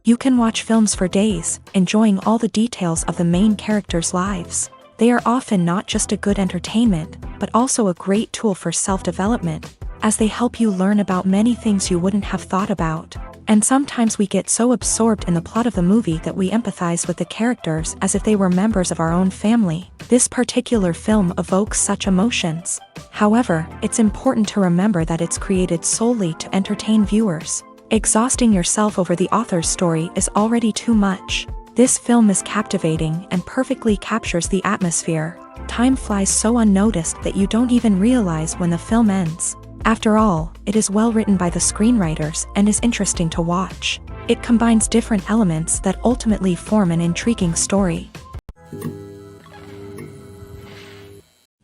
You can watch films for days, enjoying all the details of the main characters' lives. They are often not just a good entertainment, but also a great tool for self-development, as they help you learn about many things you wouldn't have thought about. And sometimes we get so absorbed in the plot of the movie that we empathize with the characters as if they were members of our own family. This particular film evokes such emotions. However, it's important to remember that it's created solely to entertain viewers. Exhausting yourself over the author's story is already too much. This film is captivating and perfectly captures the atmosphere. Time flies so unnoticed that you don't even realize when the film ends. After all, it is well written by the screenwriters and is interesting to watch. It combines different elements that ultimately form an intriguing story.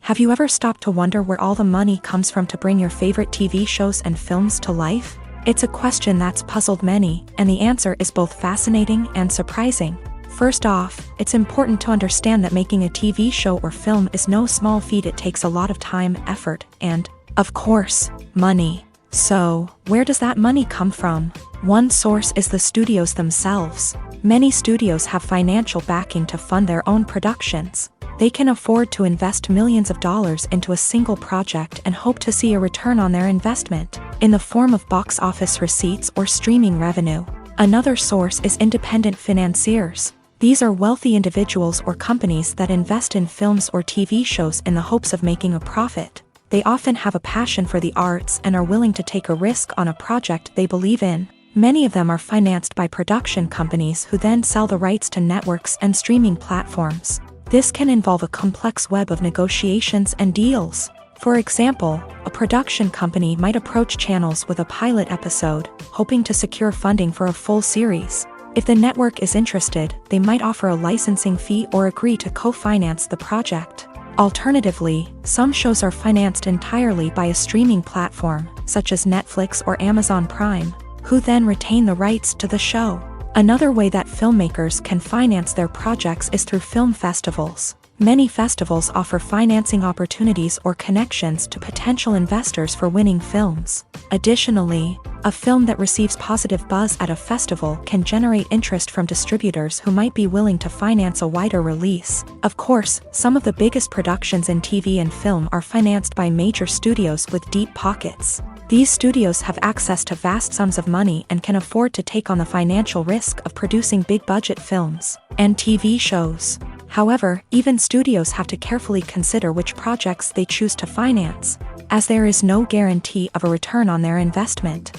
Have you ever stopped to wonder where all the money comes from to bring your favorite TV shows and films to life? It's a question that's puzzled many, and the answer is both fascinating and surprising. First off, it's important to understand that making a TV show or film is no small feat. It takes a lot of time, effort, and, of course, money. So, where does that money come from? One source is the studios themselves. Many studios have financial backing to fund their own productions. They can afford to invest millions of dollars into a single project and hope to see a return on their investment, in the form of box office receipts or streaming revenue. Another source is independent financiers. These are wealthy individuals or companies that invest in films or TV shows in the hopes of making a profit. They often have a passion for the arts and are willing to take a risk on a project they believe in. Many of them are financed by production companies who then sell the rights to networks and streaming platforms. This can involve a complex web of negotiations and deals. For example, a production company might approach channels with a pilot episode, hoping to secure funding for a full series. If the network is interested, they might offer a licensing fee or agree to co-finance the project. Alternatively, some shows are financed entirely by a streaming platform, such as Netflix or Amazon Prime, who then retain the rights to the show. Another way that filmmakers can finance their projects is through film festivals. Many festivals offer financing opportunities or connections to potential investors for winning films. Additionally, a film that receives positive buzz at a festival can generate interest from distributors who might be willing to finance a wider release. Of course, some of the biggest productions in TV and film are financed by major studios with deep pockets. These studios have access to vast sums of money and can afford to take on the financial risk of producing big-budget films and TV shows. However, even studios have to carefully consider which projects they choose to finance, as there is no guarantee of a return on their investment.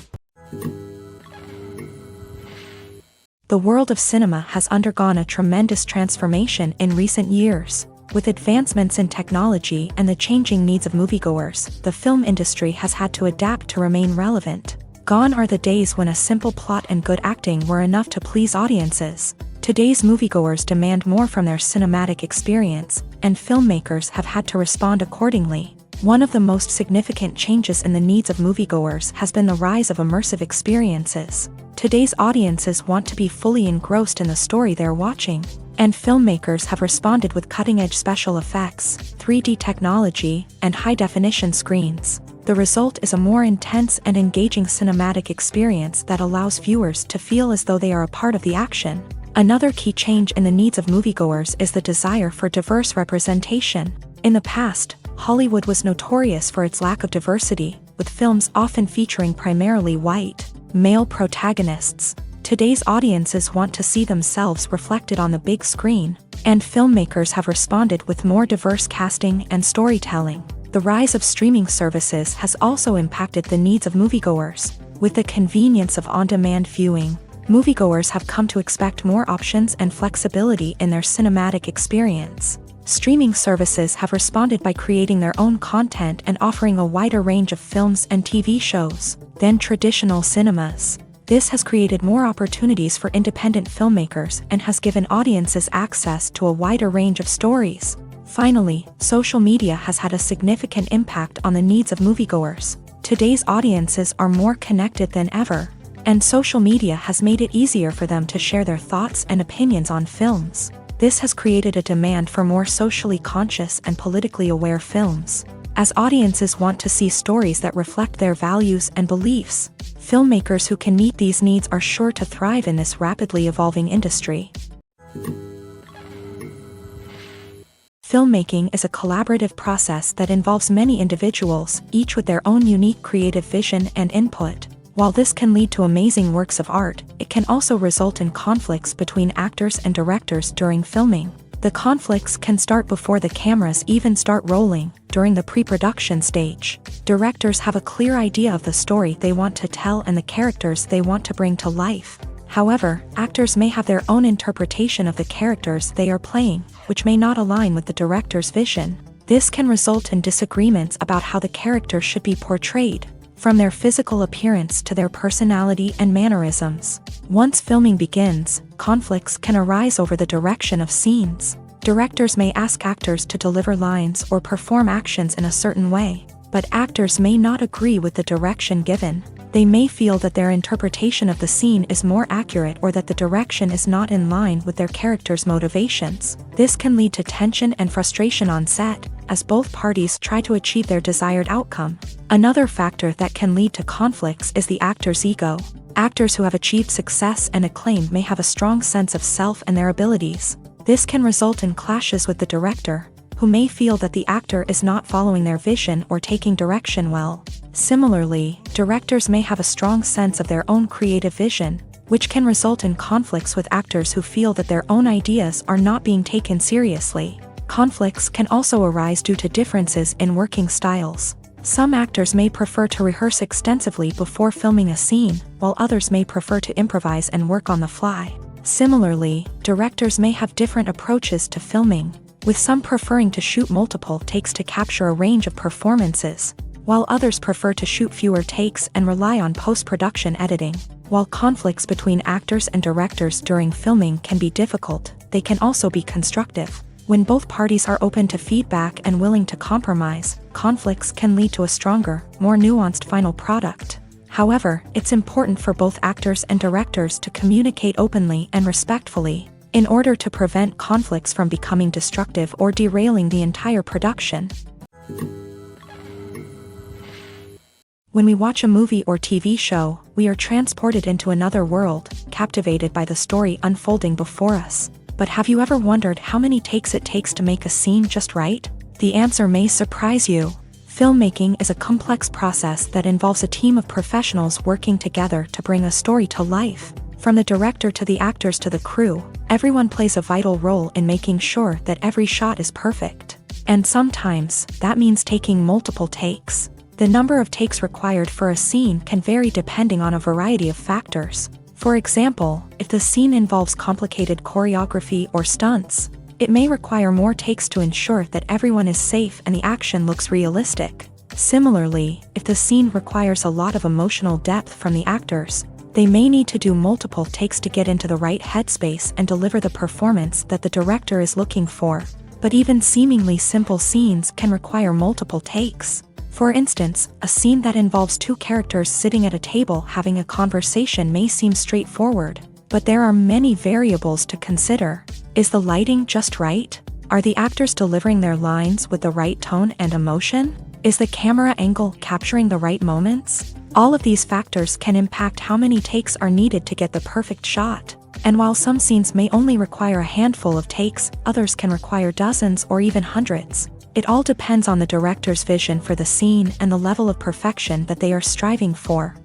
The world of cinema has undergone a tremendous transformation in recent years. With advancements in technology and the changing needs of moviegoers, the film industry has had to adapt to remain relevant. Gone are the days when a simple plot and good acting were enough to please audiences. Today's moviegoers demand more from their cinematic experience, and filmmakers have had to respond accordingly. One of the most significant changes in the needs of moviegoers has been the rise of immersive experiences. Today's audiences want to be fully engrossed in the story they're watching, and filmmakers have responded with cutting-edge special effects, 3D technology, and high-definition screens. The result is a more intense and engaging cinematic experience that allows viewers to feel as though they are a part of the action. Another key change in the needs of moviegoers is the desire for diverse representation. In the past, Hollywood was notorious for its lack of diversity, with films often featuring primarily white, male protagonists. Today's audiences want to see themselves reflected on the big screen, and filmmakers have responded with more diverse casting and storytelling. The rise of streaming services has also impacted the needs of moviegoers. With the convenience of on-demand viewing, moviegoers have come to expect more options and flexibility in their cinematic experience. Streaming services have responded by creating their own content and offering a wider range of films and TV shows than traditional cinemas. This has created more opportunities for independent filmmakers and has given audiences access to a wider range of stories. Finally, social media has had a significant impact on the needs of moviegoers. Today's audiences are more connected than ever, and social media has made it easier for them to share their thoughts and opinions on films. This has created a demand for more socially conscious and politically aware films. as audiences want to see stories that reflect their values and beliefs. Filmmakers who can meet these needs are sure to thrive in this rapidly evolving industry. Filmmaking is a collaborative process that involves many individuals, each with their own unique creative vision and input. While this can lead to amazing works of art, it can also result in conflicts between actors and directors during filming. The conflicts can start before the cameras even start rolling, during the pre-production stage. Directors have a clear idea of the story they want to tell and the characters they want to bring to life. However, actors may have their own interpretation of the characters they are playing, which may not align with the director's vision. This can result in disagreements about how the character should be portrayed, from their physical appearance to their personality and mannerisms. Once filming begins, conflicts can arise over the direction of scenes. Directors may ask actors to deliver lines or perform actions in a certain way, but actors may not agree with the direction given. They may feel that their interpretation of the scene is more accurate or that the direction is not in line with their character's motivations. This can lead to tension and frustration on set, as both parties try to achieve their desired outcome. Another factor that can lead to conflicts is the actor's ego. Actors who have achieved success and acclaim may have a strong sense of self and their abilities. This can result in clashes with the director, who may feel that the actor is not following their vision or taking direction well. Similarly, directors may have a strong sense of their own creative vision, which can result in conflicts with actors who feel that their own ideas are not being taken seriously. Conflicts can also arise due to differences in working styles. Some actors may prefer to rehearse extensively before filming a scene, while others may prefer to improvise and work on the fly. Similarly, directors may have different approaches to filming, with some preferring to shoot multiple takes to capture a range of performances, while others prefer to shoot fewer takes and rely on post-production editing. While conflicts between actors and directors during filming can be difficult, they can also be constructive. When both parties are open to feedback and willing to compromise, conflicts can lead to a stronger, more nuanced final product. However, it's important for both actors and directors to communicate openly and respectfully, in order to prevent conflicts from becoming destructive or derailing the entire production. When we watch a movie or TV show, we are transported into another world, captivated by the story unfolding before us. But have you ever wondered how many takes it takes to make a scene just right? The answer may surprise you. Filmmaking is a complex process that involves a team of professionals working together to bring a story to life. From the director to the actors to the crew, everyone plays a vital role in making sure that every shot is perfect. And sometimes, that means taking multiple takes. The number of takes required for a scene can vary depending on a variety of factors. For example, if the scene involves complicated choreography or stunts, it may require more takes to ensure that everyone is safe and the action looks realistic. Similarly, if the scene requires a lot of emotional depth from the actors, they may need to do multiple takes to get into the right headspace and deliver the performance that the director is looking for. But even seemingly simple scenes can require multiple takes. For instance, a scene that involves two characters sitting at a table having a conversation may seem straightforward, but there are many variables to consider. Is the lighting just right? Are the actors delivering their lines with the right tone and emotion? Is the camera angle capturing the right moments? All of these factors can impact how many takes are needed to get the perfect shot. And while some scenes may only require a handful of takes, others can require dozens or even hundreds. It all depends on the director's vision for the scene and the level of perfection that they are striving for.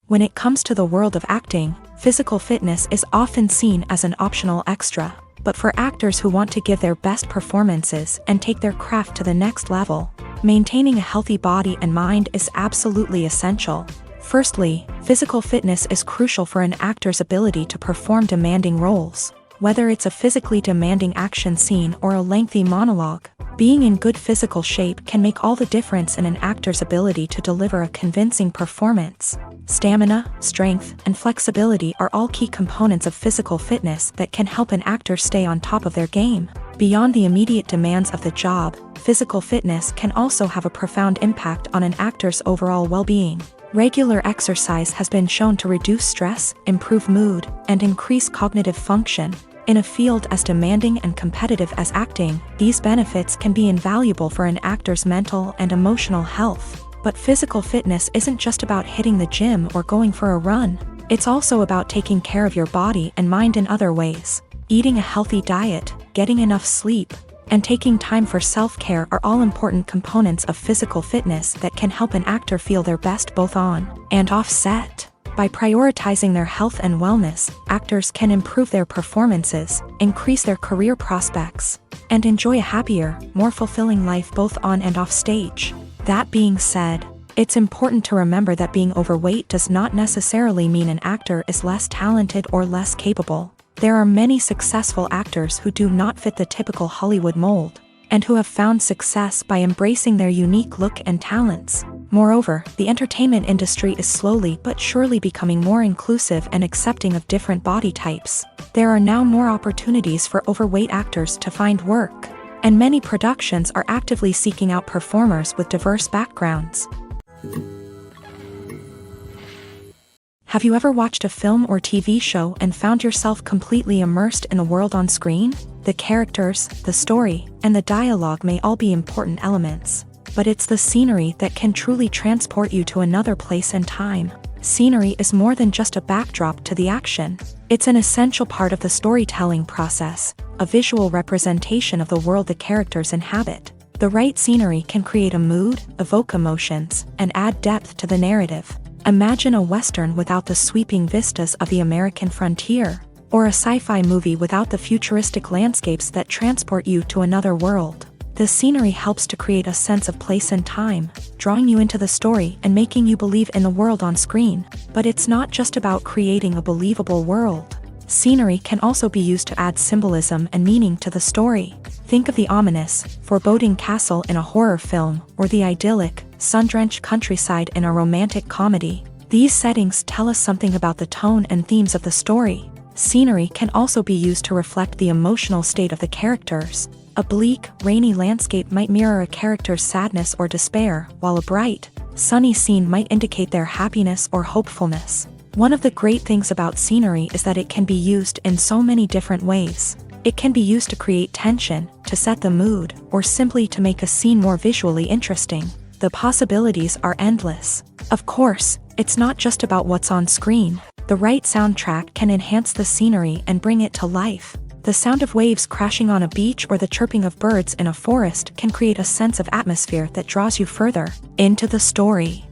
When it comes to the world of acting, physical fitness is often seen as an optional extra. But for actors who want to give their best performances and take their craft to the next level, maintaining a healthy body and mind is absolutely essential. Firstly, physical fitness is crucial for an actor's ability to perform demanding roles. Whether it's a physically demanding action scene or a lengthy monologue, being in good physical shape can make all the difference in an actor's ability to deliver a convincing performance. Stamina, strength, and flexibility are all key components of physical fitness that can help an actor stay on top of their game. Beyond the immediate demands of the job, physical fitness can also have a profound impact on an actor's overall well-being. Regular exercise has been shown to reduce stress, improve mood, and increase cognitive function. In a field as demanding and competitive as acting, these benefits can be invaluable for an actor's mental and emotional health. But physical fitness isn't just about hitting the gym or going for a run. It's also about taking care of your body and mind in other ways. Eating a healthy diet, getting enough sleep, and taking time for self-care are all important components of physical fitness that can help an actor feel their best both on and off set. By prioritizing their health and wellness, actors can improve their performances, increase their career prospects, and enjoy a happier, more fulfilling life both on and off stage. That being said, it's important to remember that being overweight does not necessarily mean an actor is less talented or less capable. There are many successful actors who do not fit the typical Hollywood mold, and who have found success by embracing their unique look and talents. Moreover, the entertainment industry is slowly but surely becoming more inclusive and accepting of different body types. There are now more opportunities for overweight actors to find work, and many productions are actively seeking out performers with diverse backgrounds. Have you ever watched a film or TV show and found yourself completely immersed in the world on screen? The characters, the story, and the dialogue may all be important elements, but it's the scenery that can truly transport you to another place and time. Scenery is more than just a backdrop to the action. It's an essential part of the storytelling process, a visual representation of the world the characters inhabit. The right scenery can create a mood, evoke emotions, and add depth to the narrative. Imagine a Western without the sweeping vistas of the American frontier, or a sci-fi movie without the futuristic landscapes that transport you to another world. The scenery helps to create a sense of place and time, drawing you into the story and making you believe in the world on screen. But it's not just about creating a believable world. Scenery can also be used to add symbolism and meaning to the story. Think of the ominous, foreboding castle in a horror film, or the idyllic, sun-drenched countryside in a romantic comedy. These settings tell us something about the tone and themes of the story. Scenery can also be used to reflect the emotional state of the characters. A bleak, rainy landscape might mirror a character's sadness or despair, while a bright, sunny scene might indicate their happiness or hopefulness. One of the great things about scenery is that it can be used in so many different ways. It can be used to create tension, to set the mood, or simply to make a scene more visually interesting. The possibilities are endless. Of course, it's not just about what's on screen. The right soundtrack can enhance the scenery and bring it to life. The sound of waves crashing on a beach or the chirping of birds in a forest can create a sense of atmosphere that draws you further into the story.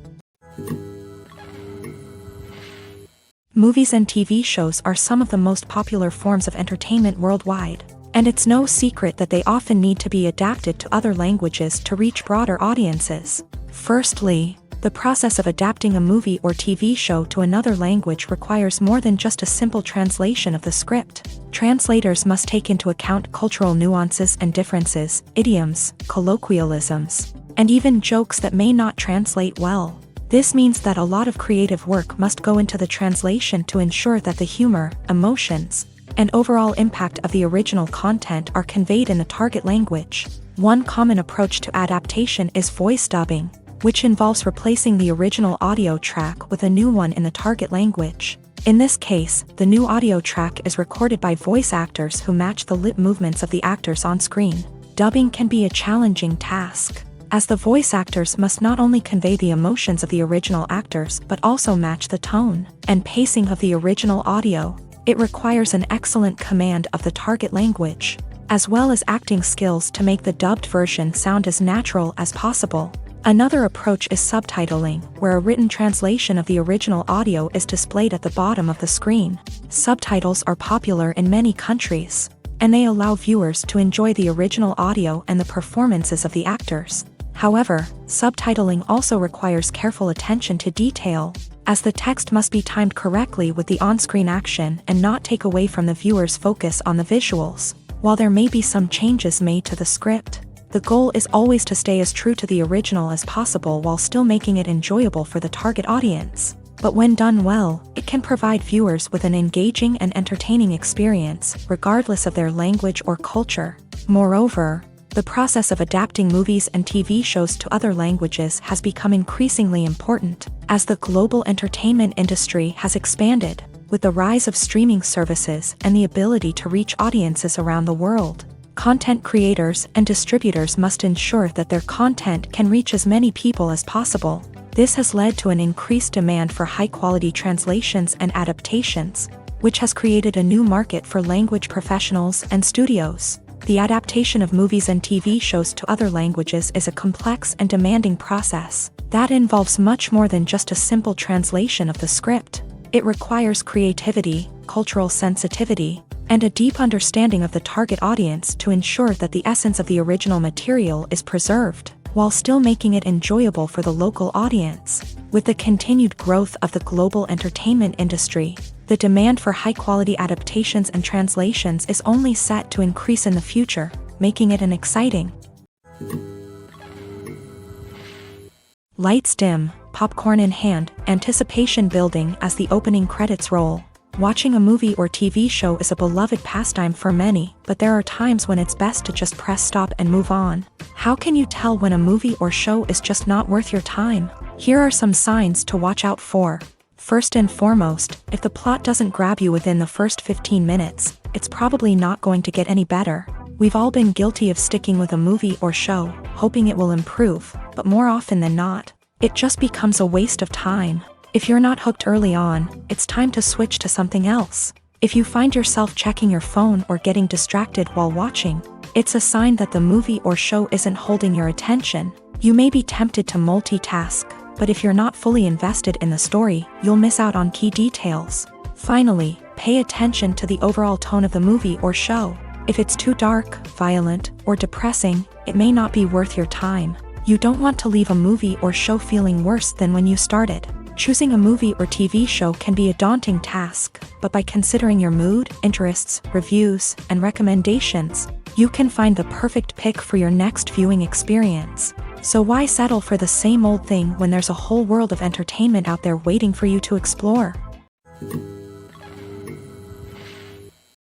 Movies and TV shows are some of the most popular forms of entertainment worldwide, and it's no secret that they often need to be adapted to other languages to reach broader audiences. Firstly, the process of adapting a movie or TV show to another language requires more than just a simple translation of the script. Translators must take into account cultural nuances and differences, idioms, colloquialisms, and even jokes that may not translate well. This means that a lot of creative work must go into the translation to ensure that the humor, emotions, and overall impact of the original content are conveyed in the target language. One common approach to adaptation is voice dubbing, which involves replacing the original audio track with a new one in the target language. In this case, the new audio track is recorded by voice actors who match the lip movements of the actors on screen. Dubbing can be a challenging task, as the voice actors must not only convey the emotions of the original actors but also match the tone and pacing of the original audio. It requires an excellent command of the target language, as well as acting skills to make the dubbed version sound as natural as possible. Another approach is subtitling, where a written translation of the original audio is displayed at the bottom of the screen. Subtitles are popular in many countries, and they allow viewers to enjoy the original audio and the performances of the actors. However, subtitling also requires careful attention to detail, as the text must be timed correctly with the on-screen action and not take away from the viewer's focus on the visuals. While there may be some changes made to the script, the goal is always to stay as true to the original as possible while still making it enjoyable for the target audience. But when done well, it can provide viewers with an engaging and entertaining experience, regardless of their language or culture. Moreover, the process of adapting movies and TV shows to other languages has become increasingly important, as the global entertainment industry has expanded. With the rise of streaming services and the ability to reach audiences around the world, content creators and distributors must ensure that their content can reach as many people as possible. This has led to an increased demand for high-quality translations and adaptations, which has created a new market for language professionals and studios. The adaptation of movies and TV shows to other languages is a complex and demanding process that involves much more than just a simple translation of the script. It requires creativity, cultural sensitivity, and a deep understanding of the target audience to ensure that the essence of the original material is preserved, while still making it enjoyable for the local audience. With the continued growth of the global entertainment industry, the demand for high-quality adaptations and translations is only set to increase in the future, making it an exciting. Lights dim, popcorn in hand, anticipation building as the opening credits roll. Watching a movie or TV show is a beloved pastime for many, but there are times when it's best to just press stop and move on. How can you tell when a movie or show is just not worth your time? Here are some signs to watch out for. First and foremost, if the plot doesn't grab you within the first 15 minutes, it's probably not going to get any better. We've all been guilty of sticking with a movie or show, hoping it will improve, but more often than not, it just becomes a waste of time. If you're not hooked early on, it's time to switch to something else. If you find yourself checking your phone or getting distracted while watching, it's a sign that the movie or show isn't holding your attention. You may be tempted to multitask, but if you're not fully invested in the story, you'll miss out on key details. Finally, pay attention to the overall tone of the movie or show. If it's too dark, violent, or depressing, it may not be worth your time. You don't want to leave a movie or show feeling worse than when you started. Choosing a movie or TV show can be a daunting task, but by considering your mood, interests, reviews, and recommendations, you can find the perfect pick for your next viewing experience. So why settle for the same old thing when there's a whole world of entertainment out there waiting for you to explore?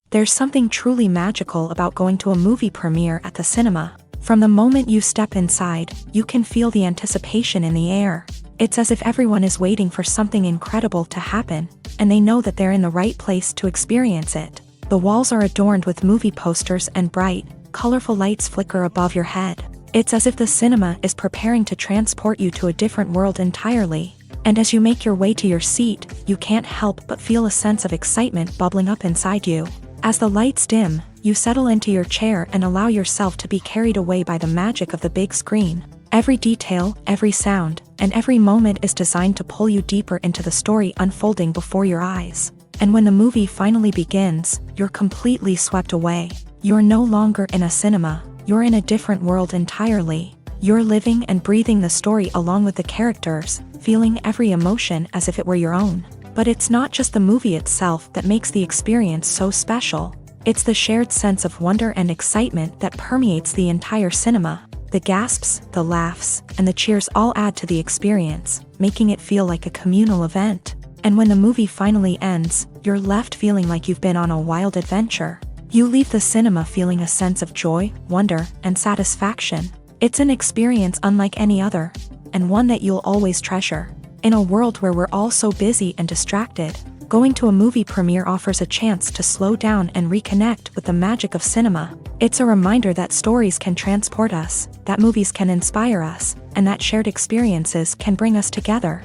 There's something truly magical about going to a movie premiere at the cinema. From the moment you step inside, you can feel the anticipation in the air. It's as if everyone is waiting for something incredible to happen, and they know that they're in the right place to experience it. The walls are adorned with movie posters and bright, colorful lights flicker above your head. It's as if the cinema is preparing to transport you to a different world entirely. And as you make your way to your seat, you can't help but feel a sense of excitement bubbling up inside you. As the lights dim, you settle into your chair and allow yourself to be carried away by the magic of the big screen. Every detail, every sound, and every moment is designed to pull you deeper into the story unfolding before your eyes. And when the movie finally begins, you're completely swept away. You're no longer in a cinema, you're in a different world entirely. You're living and breathing the story along with the characters, feeling every emotion as if it were your own. But it's not just the movie itself that makes the experience so special. It's the shared sense of wonder and excitement that permeates the entire cinema. The gasps, the laughs, and the cheers all add to the experience, making it feel like a communal event. And when the movie finally ends, you're left feeling like you've been on a wild adventure. You leave the cinema feeling a sense of joy, wonder, and satisfaction. It's an experience unlike any other, and one that you'll always treasure. In a world where we're all so busy and distracted, going to a movie premiere offers a chance to slow down and reconnect with the magic of cinema. It's a reminder that stories can transport us, that movies can inspire us, and that shared experiences can bring us together.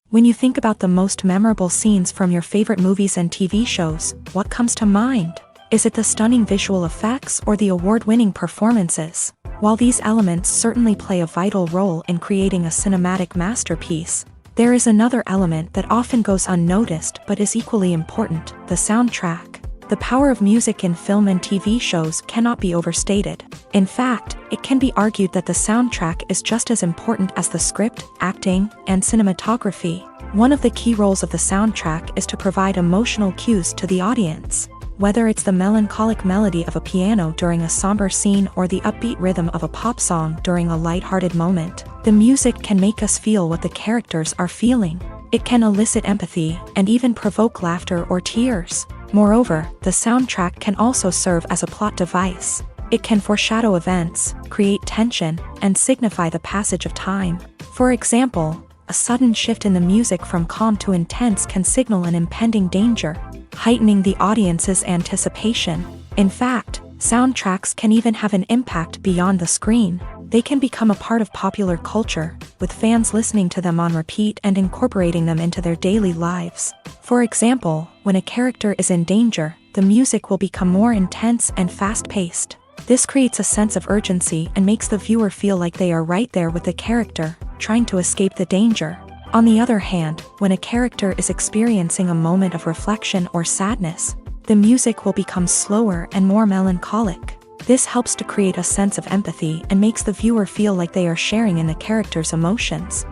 When you think about the most memorable scenes from your favorite movies and TV shows, what comes to mind? Is it the stunning visual effects or the award-winning performances? While these elements certainly play a vital role in creating a cinematic masterpiece, there is another element that often goes unnoticed but is equally important: the soundtrack. The power of music in film and TV shows cannot be overstated. In fact, it can be argued that the soundtrack is just as important as the script, acting, and cinematography. One of the key roles of the soundtrack is to provide emotional cues to the audience. Whether it's the melancholic melody of a piano during a somber scene or the upbeat rhythm of a pop song during a lighthearted moment, the music can make us feel what the characters are feeling. It can elicit empathy and even provoke laughter or tears. Moreover, the soundtrack can also serve as a plot device. It can foreshadow events, create tension, and signify the passage of time. For example, a sudden shift in the music from calm to intense can signal an impending danger, heightening the audience's anticipation. In fact, soundtracks can even have an impact beyond the screen. They can become a part of popular culture, with fans listening to them on repeat and incorporating them into their daily lives. For example, when a character is in danger, the music will become more intense and fast-paced. This creates a sense of urgency and makes the viewer feel like they are right there with the character, trying to escape the danger. On the other hand, when a character is experiencing a moment of reflection or sadness, the music will become slower and more melancholic. This helps to create a sense of empathy and makes the viewer feel like they are sharing in the character's emotions.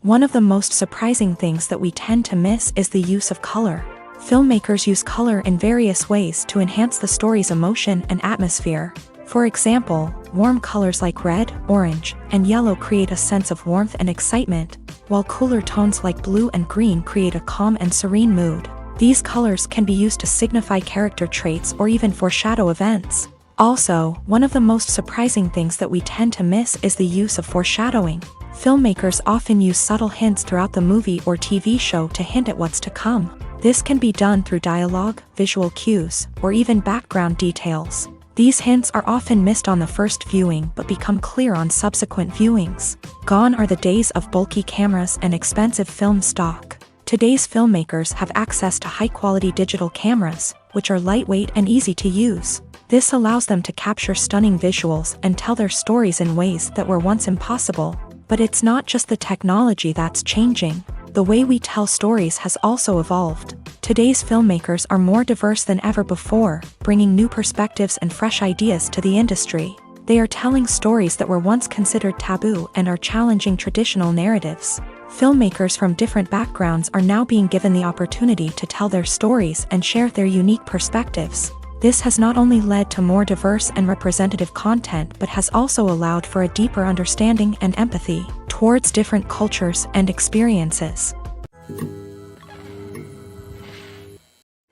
One of the most surprising things that we tend to miss is the use of color. Filmmakers use color in various ways to enhance the story's emotion and atmosphere. For example, warm colors like red, orange, and yellow create a sense of warmth and excitement, while cooler tones like blue and green create a calm and serene mood. These colors can be used to signify character traits or even foreshadow events. Also, one of the most surprising things that we tend to miss is the use of foreshadowing. Filmmakers often use subtle hints throughout the movie or TV show to hint at what's to come. This can be done through dialogue, visual cues, or even background details. These hints are often missed on the first viewing but become clear on subsequent viewings. Gone are the days of bulky cameras and expensive film stock. Today's filmmakers have access to high-quality digital cameras, which are lightweight and easy to use. This allows them to capture stunning visuals and tell their stories in ways that were once impossible. But it's not just the technology that's changing. The way we tell stories has also evolved. Today's filmmakers are more diverse than ever before, bringing new perspectives and fresh ideas to the industry. They are telling stories that were once considered taboo and are challenging traditional narratives. Filmmakers from different backgrounds are now being given the opportunity to tell their stories and share their unique perspectives. This has not only led to more diverse and representative content but has also allowed for a deeper understanding and empathy towards different cultures and experiences.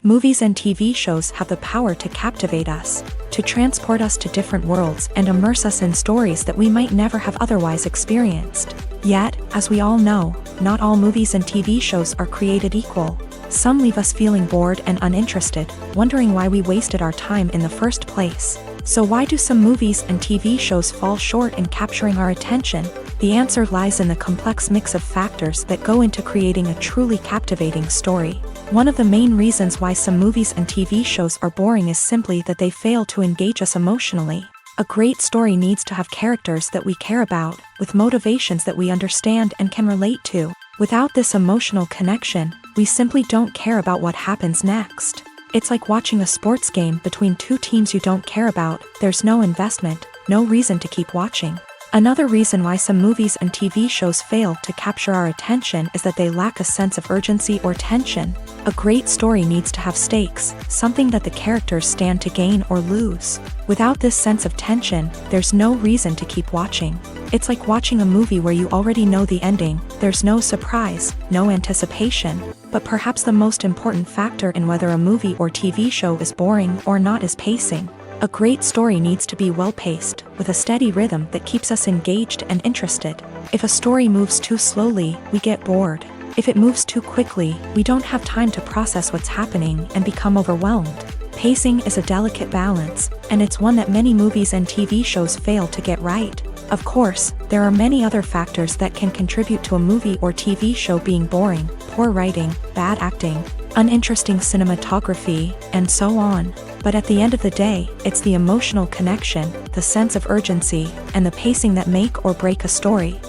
Movies and TV shows have the power to captivate us, to transport us to different worlds and immerse us in stories that we might never have otherwise experienced. Yet, as we all know, not all movies and TV shows are created equal. Some leave us feeling bored and uninterested, wondering why we wasted our time in the first place. So why do some movies and TV shows fall short in capturing our attention? The answer lies in the complex mix of factors that go into creating a truly captivating story. One of the main reasons why some movies and TV shows are boring is simply that they fail to engage us emotionally. A great story needs to have characters that we care about, with motivations that we understand and can relate to. Without this emotional connection, we simply don't care about what happens next. It's like watching a sports game between two teams you don't care about. There's no investment, no reason to keep watching. Another reason why some movies and TV shows fail to capture our attention is that they lack a sense of urgency or tension. A great story needs to have stakes, something that the characters stand to gain or lose. Without this sense of tension, there's no reason to keep watching. It's like watching a movie where you already know the ending. There's no surprise, no anticipation. But perhaps the most important factor in whether a movie or TV show is boring or not is pacing. A great story needs to be well-paced, with a steady rhythm that keeps us engaged and interested. If a story moves too slowly, we get bored. If it moves too quickly, we don't have time to process what's happening and become overwhelmed. Pacing is a delicate balance, and it's one that many movies and TV shows fail to get right. Of course, there are many other factors that can contribute to a movie or TV show being boring: poor writing, bad acting, uninteresting cinematography, and so on. But at the end of the day, it's the emotional connection, the sense of urgency, and the pacing that make or break a story.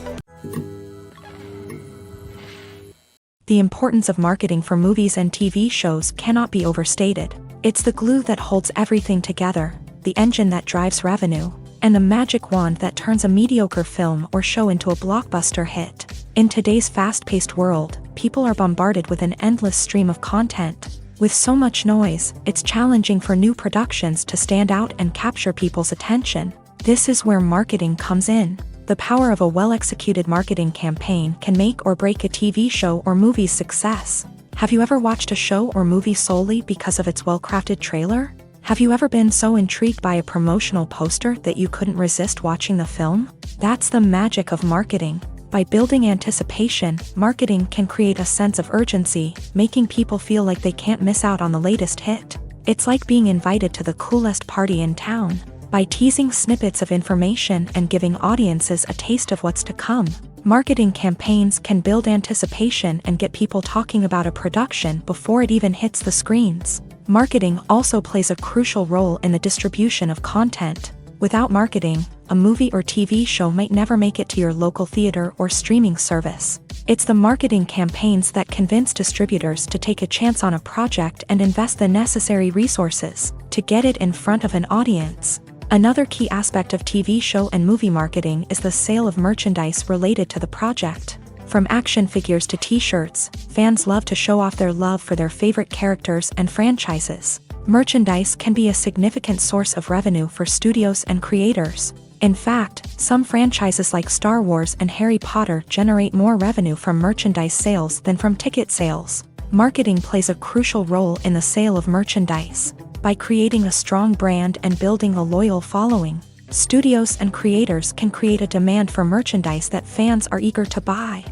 The importance of marketing for movies and TV shows cannot be overstated. It's the glue that holds everything together, the engine that drives revenue, and the magic wand that turns a mediocre film or show into a blockbuster hit. In today's fast-paced world, people are bombarded with an endless stream of content. With so much noise, it's challenging for new productions to stand out and capture people's attention. This is where marketing comes in. The power of a well-executed marketing campaign can make or break a TV show or movie's success. Have you ever watched a show or movie solely because of its well-crafted trailer? Have you ever been so intrigued by a promotional poster that you couldn't resist watching the film? That's the magic of marketing. By building anticipation, marketing can create a sense of urgency, making people feel like they can't miss out on the latest hit. It's like being invited to the coolest party in town. By teasing snippets of information and giving audiences a taste of what's to come, marketing campaigns can build anticipation and get people talking about a production before it even hits the screens. Marketing also plays a crucial role in the distribution of content. Without marketing, a movie or TV show might never make it to your local theater or streaming service. It's the marketing campaigns that convince distributors to take a chance on a project and invest the necessary resources to get it in front of an audience. Another key aspect of TV show and movie marketing is the sale of merchandise related to the project. From action figures to t-shirts, fans love to show off their love for their favorite characters and franchises. Merchandise can be a significant source of revenue for studios and creators. In fact, some franchises like Star Wars and Harry Potter generate more revenue from merchandise sales than from ticket sales. Marketing plays a crucial role in the sale of merchandise. By creating a strong brand and building a loyal following, studios and creators can create a demand for merchandise that fans are eager to buy.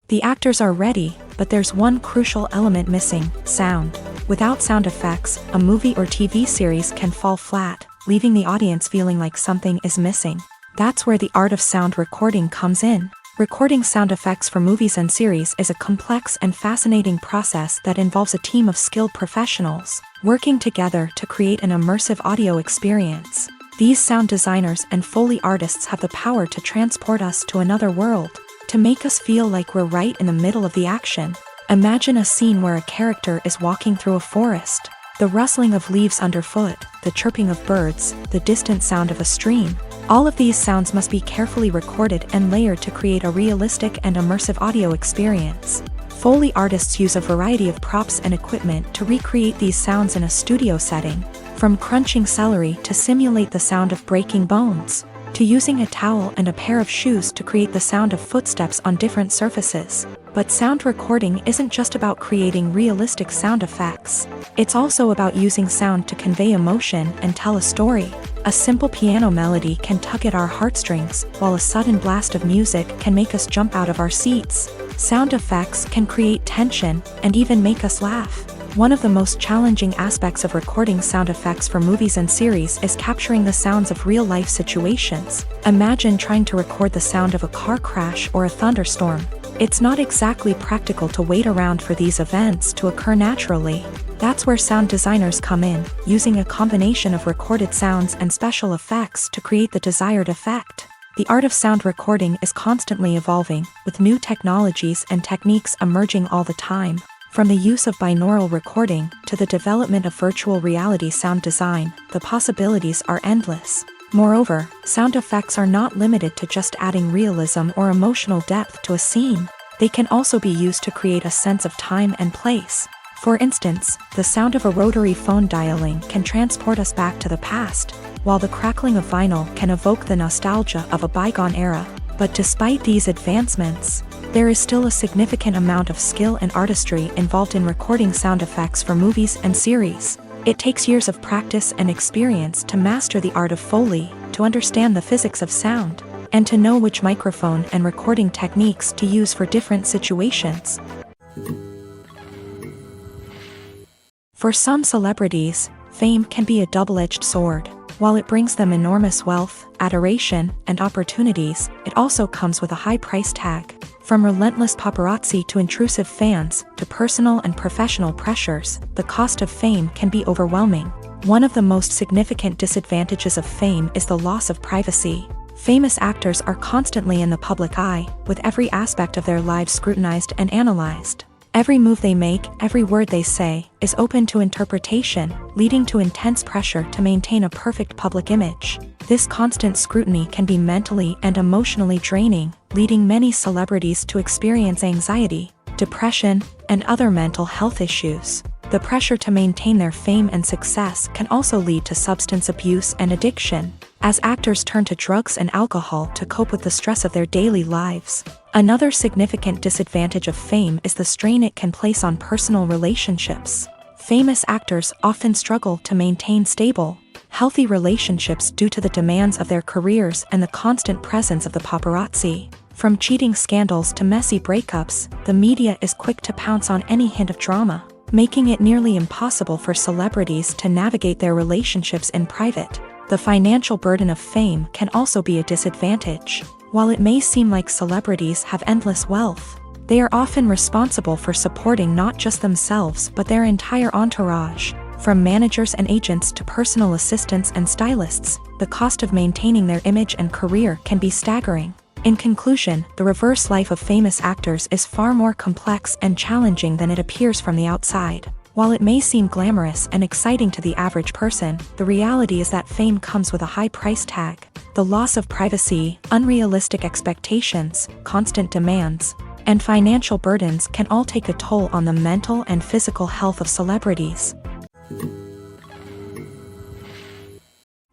The actors are ready, but there's one crucial element missing: sound. Without sound effects, a movie or TV series can fall flat, leaving the audience feeling like something is missing. That's where the art of sound recording comes in. Recording sound effects for movies and series is a complex and fascinating process that involves a team of skilled professionals working together to create an immersive audio experience. These sound designers and Foley artists have the power to transport us to another world, to make us feel like we're right in the middle of the action. Imagine a scene where a character is walking through a forest. The rustling of leaves underfoot, the chirping of birds, the distant sound of a stream. All of these sounds must be carefully recorded and layered to create a realistic and immersive audio experience. Foley artists use a variety of props and equipment to recreate these sounds in a studio setting, from crunching celery to simulate the sound of breaking bones, to using a towel and a pair of shoes to create the sound of footsteps on different surfaces. But sound recording isn't just about creating realistic sound effects. It's also about using sound to convey emotion and tell a story. A simple piano melody can tug at our heartstrings, while a sudden blast of music can make us jump out of our seats. Sound effects can create tension and even make us laugh. One of the most challenging aspects of recording sound effects for movies and series is capturing the sounds of real-life situations. Imagine trying to record the sound of a car crash or a thunderstorm. It's not exactly practical to wait around for these events to occur naturally. That's where sound designers come in, using a combination of recorded sounds and special effects to create the desired effect. The art of sound recording is constantly evolving, with new technologies and techniques emerging all the time. From the use of binaural recording to the development of virtual reality sound design, the possibilities are endless. Moreover, sound effects are not limited to just adding realism or emotional depth to a scene. They can also be used to create a sense of time and place. For instance, the sound of a rotary phone dialing can transport us back to the past, while the crackling of vinyl can evoke the nostalgia of a bygone era. But despite these advancements, there is still a significant amount of skill and artistry involved in recording sound effects for movies and series. It takes years of practice and experience to master the art of Foley, to understand the physics of sound, and to know which microphone and recording techniques to use for different situations. For some celebrities, fame can be a double-edged sword. While it brings them enormous wealth, adoration, and opportunities, it also comes with a high price tag. From relentless paparazzi to intrusive fans, to personal and professional pressures, the cost of fame can be overwhelming. One of the most significant disadvantages of fame is the loss of privacy. Famous actors are constantly in the public eye, with every aspect of their lives scrutinized and analyzed. Every move they make, every word they say, is open to interpretation, leading to intense pressure to maintain a perfect public image. This constant scrutiny can be mentally and emotionally draining, leading many celebrities to experience anxiety, depression, and other mental health issues. The pressure to maintain their fame and success can also lead to substance abuse and addiction, as actors turn to drugs and alcohol to cope with the stress of their daily lives. Another significant disadvantage of fame is the strain it can place on personal relationships. Famous actors often struggle to maintain stable, healthy relationships due to the demands of their careers and the constant presence of the paparazzi. From cheating scandals to messy breakups, the media is quick to pounce on any hint of drama, making it nearly impossible for celebrities to navigate their relationships in private. The financial burden of fame can also be a disadvantage. While it may seem like celebrities have endless wealth, they are often responsible for supporting not just themselves but their entire entourage. From managers and agents to personal assistants and stylists, the cost of maintaining their image and career can be staggering. In conclusion, the reverse life of famous actors is far more complex and challenging than it appears from the outside. While it may seem glamorous and exciting to the average person, the reality is that fame comes with a high price tag. The loss of privacy, unrealistic expectations, constant demands, and financial burdens can all take a toll on the mental and physical health of celebrities.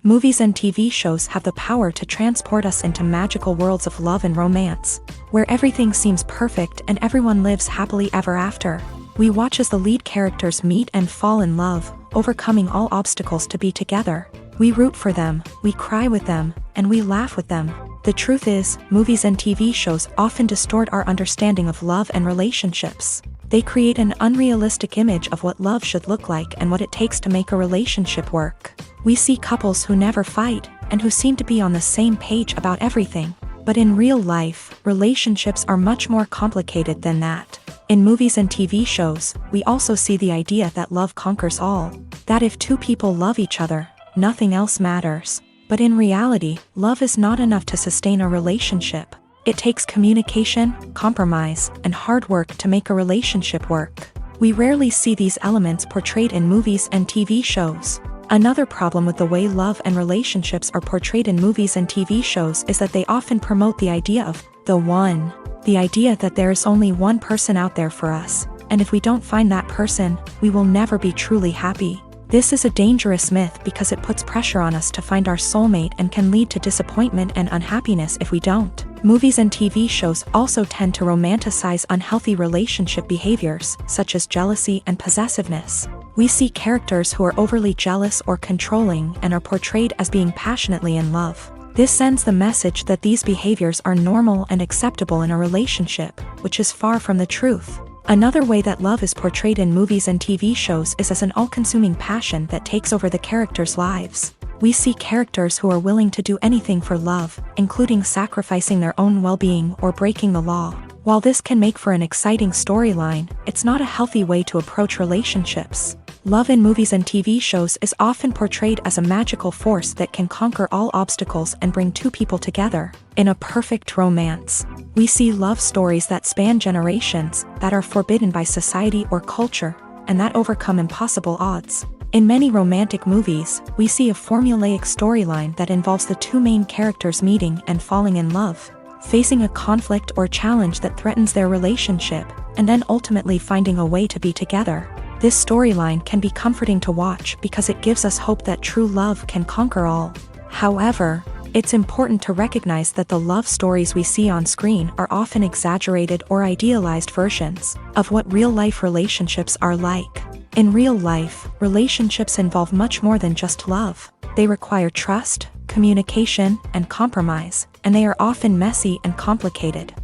Movies and TV shows have the power to transport us into magical worlds of love and romance, where everything seems perfect and everyone lives happily ever after. We watch as the lead characters meet and fall in love, overcoming all obstacles to be together. We root for them, we cry with them, and we laugh with them. The truth is, movies and TV shows often distort our understanding of love and relationships. They create an unrealistic image of what love should look like and what it takes to make a relationship work. We see couples who never fight, and who seem to be on the same page about everything. But in real life, relationships are much more complicated than that. In movies and TV shows, we also see the idea that love conquers all. That if two people love each other, nothing else matters. But in reality, love is not enough to sustain a relationship. It takes communication, compromise, and hard work to make a relationship work. We rarely see these elements portrayed in movies and TV shows. Another problem with the way love and relationships are portrayed in movies and TV shows is that they often promote the idea of the one. The idea that there is only one person out there for us, and if we don't find that person, we will never be truly happy. This is a dangerous myth because it puts pressure on us to find our soulmate and can lead to disappointment and unhappiness if we don't. Movies and TV shows also tend to romanticize unhealthy relationship behaviors, such as jealousy and possessiveness. We see characters who are overly jealous or controlling and are portrayed as being passionately in love. This sends the message that these behaviors are normal and acceptable in a relationship, which is far from the truth. Another way that love is portrayed in movies and TV shows is as an all-consuming passion that takes over the characters' lives. We see characters who are willing to do anything for love, including sacrificing their own well-being or breaking the law. While this can make for an exciting storyline, it's not a healthy way to approach relationships. Love in movies and TV shows is often portrayed as a magical force that can conquer all obstacles and bring two people together. In a perfect romance, we see love stories that span generations, that are forbidden by society or culture, and that overcome impossible odds. In many romantic movies, we see a formulaic storyline that involves the two main characters meeting and falling in love, facing a conflict or challenge that threatens their relationship, and then ultimately finding a way to be together. This storyline can be comforting to watch because it gives us hope that true love can conquer all. However, it's important to recognize that the love stories we see on screen are often exaggerated or idealized versions of what real-life relationships are like. In real life, relationships involve much more than just love. They require trust, communication, and compromise, and they are often messy and complicated.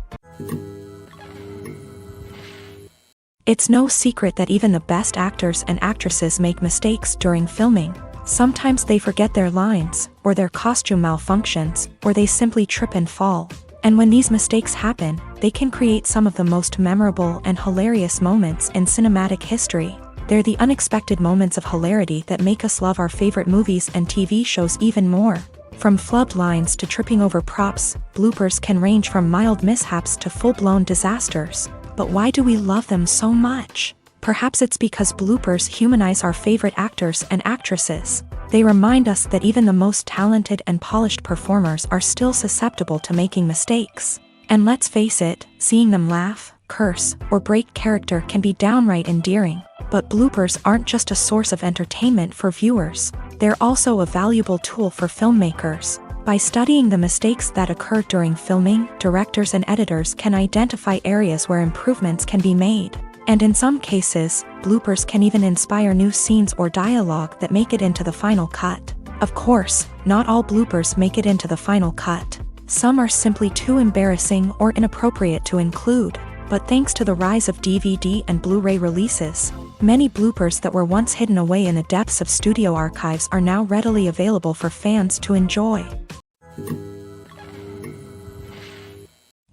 It's no secret that even the best actors and actresses make mistakes during filming. Sometimes they forget their lines, or their costume malfunctions, or they simply trip and fall. And when these mistakes happen, they can create some of the most memorable and hilarious moments in cinematic history. They're the unexpected moments of hilarity that make us love our favorite movies and TV shows even more. From flubbed lines to tripping over props, bloopers can range from mild mishaps to full-blown disasters. But why do we love them so much? Perhaps it's because bloopers humanize our favorite actors and actresses. They remind us that even the most talented and polished performers are still susceptible to making mistakes. And let's face it, seeing them laugh, curse, or break character can be downright endearing. But bloopers aren't just a source of entertainment for viewers, they're also a valuable tool for filmmakers. By studying the mistakes that occur during filming, directors and editors can identify areas where improvements can be made. And in some cases, bloopers can even inspire new scenes or dialogue that make it into the final cut. Of course, not all bloopers make it into the final cut. Some are simply too embarrassing or inappropriate to include. But thanks to the rise of DVD and Blu-ray releases, many bloopers that were once hidden away in the depths of studio archives are now readily available for fans to enjoy.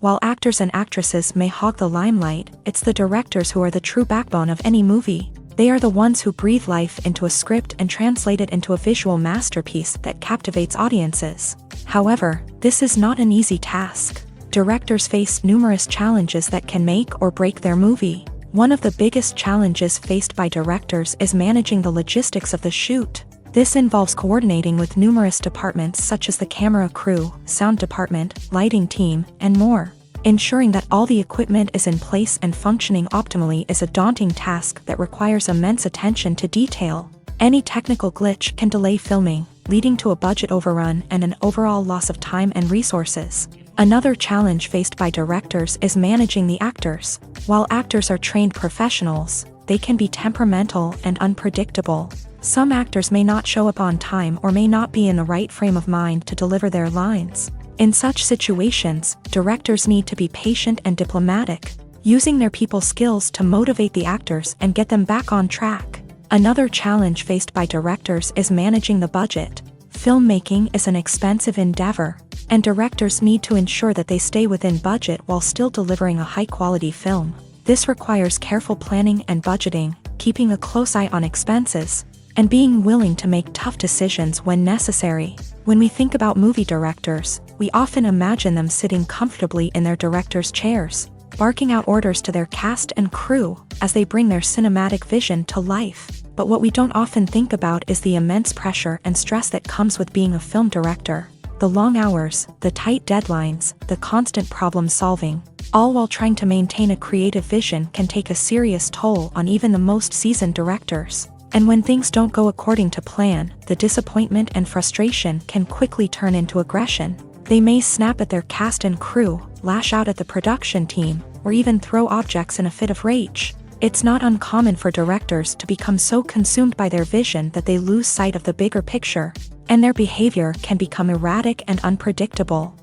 While actors and actresses may hog the limelight, it's the directors who are the true backbone of any movie. They are the ones who breathe life into a script and translate it into a visual masterpiece that captivates audiences. However, this is not an easy task. Directors face numerous challenges that can make or break their movie. One of the biggest challenges faced by directors is managing the logistics of the shoot. This involves coordinating with numerous departments such as the camera crew, sound department, lighting team, and more. Ensuring that all the equipment is in place and functioning optimally is a daunting task that requires immense attention to detail. Any technical glitch can delay filming, leading to a budget overrun and an overall loss of time and resources. Another challenge faced by directors is managing the actors. While actors are trained professionals, they can be temperamental and unpredictable. Some actors may not show up on time or may not be in the right frame of mind to deliver their lines. In such situations, directors need to be patient and diplomatic, using their people skills to motivate the actors and get them back on track. Another challenge faced by directors is managing the budget. Filmmaking is an expensive endeavor, and directors need to ensure that they stay within budget while still delivering a high-quality film. This requires careful planning and budgeting, keeping a close eye on expenses, and being willing to make tough decisions when necessary. When we think about movie directors, we often imagine them sitting comfortably in their director's chairs, barking out orders to their cast and crew as they bring their cinematic vision to life. But what we don't often think about is the immense pressure and stress that comes with being a film director. The long hours, the tight deadlines, the constant problem solving, all while trying to maintain a creative vision can take a serious toll on even the most seasoned directors. And when things don't go according to plan, the disappointment and frustration can quickly turn into aggression. They may snap at their cast and crew, lash out at the production team, or even throw objects in a fit of rage. It's not uncommon for directors to become so consumed by their vision that they lose sight of the bigger picture, and their behavior can become erratic and unpredictable.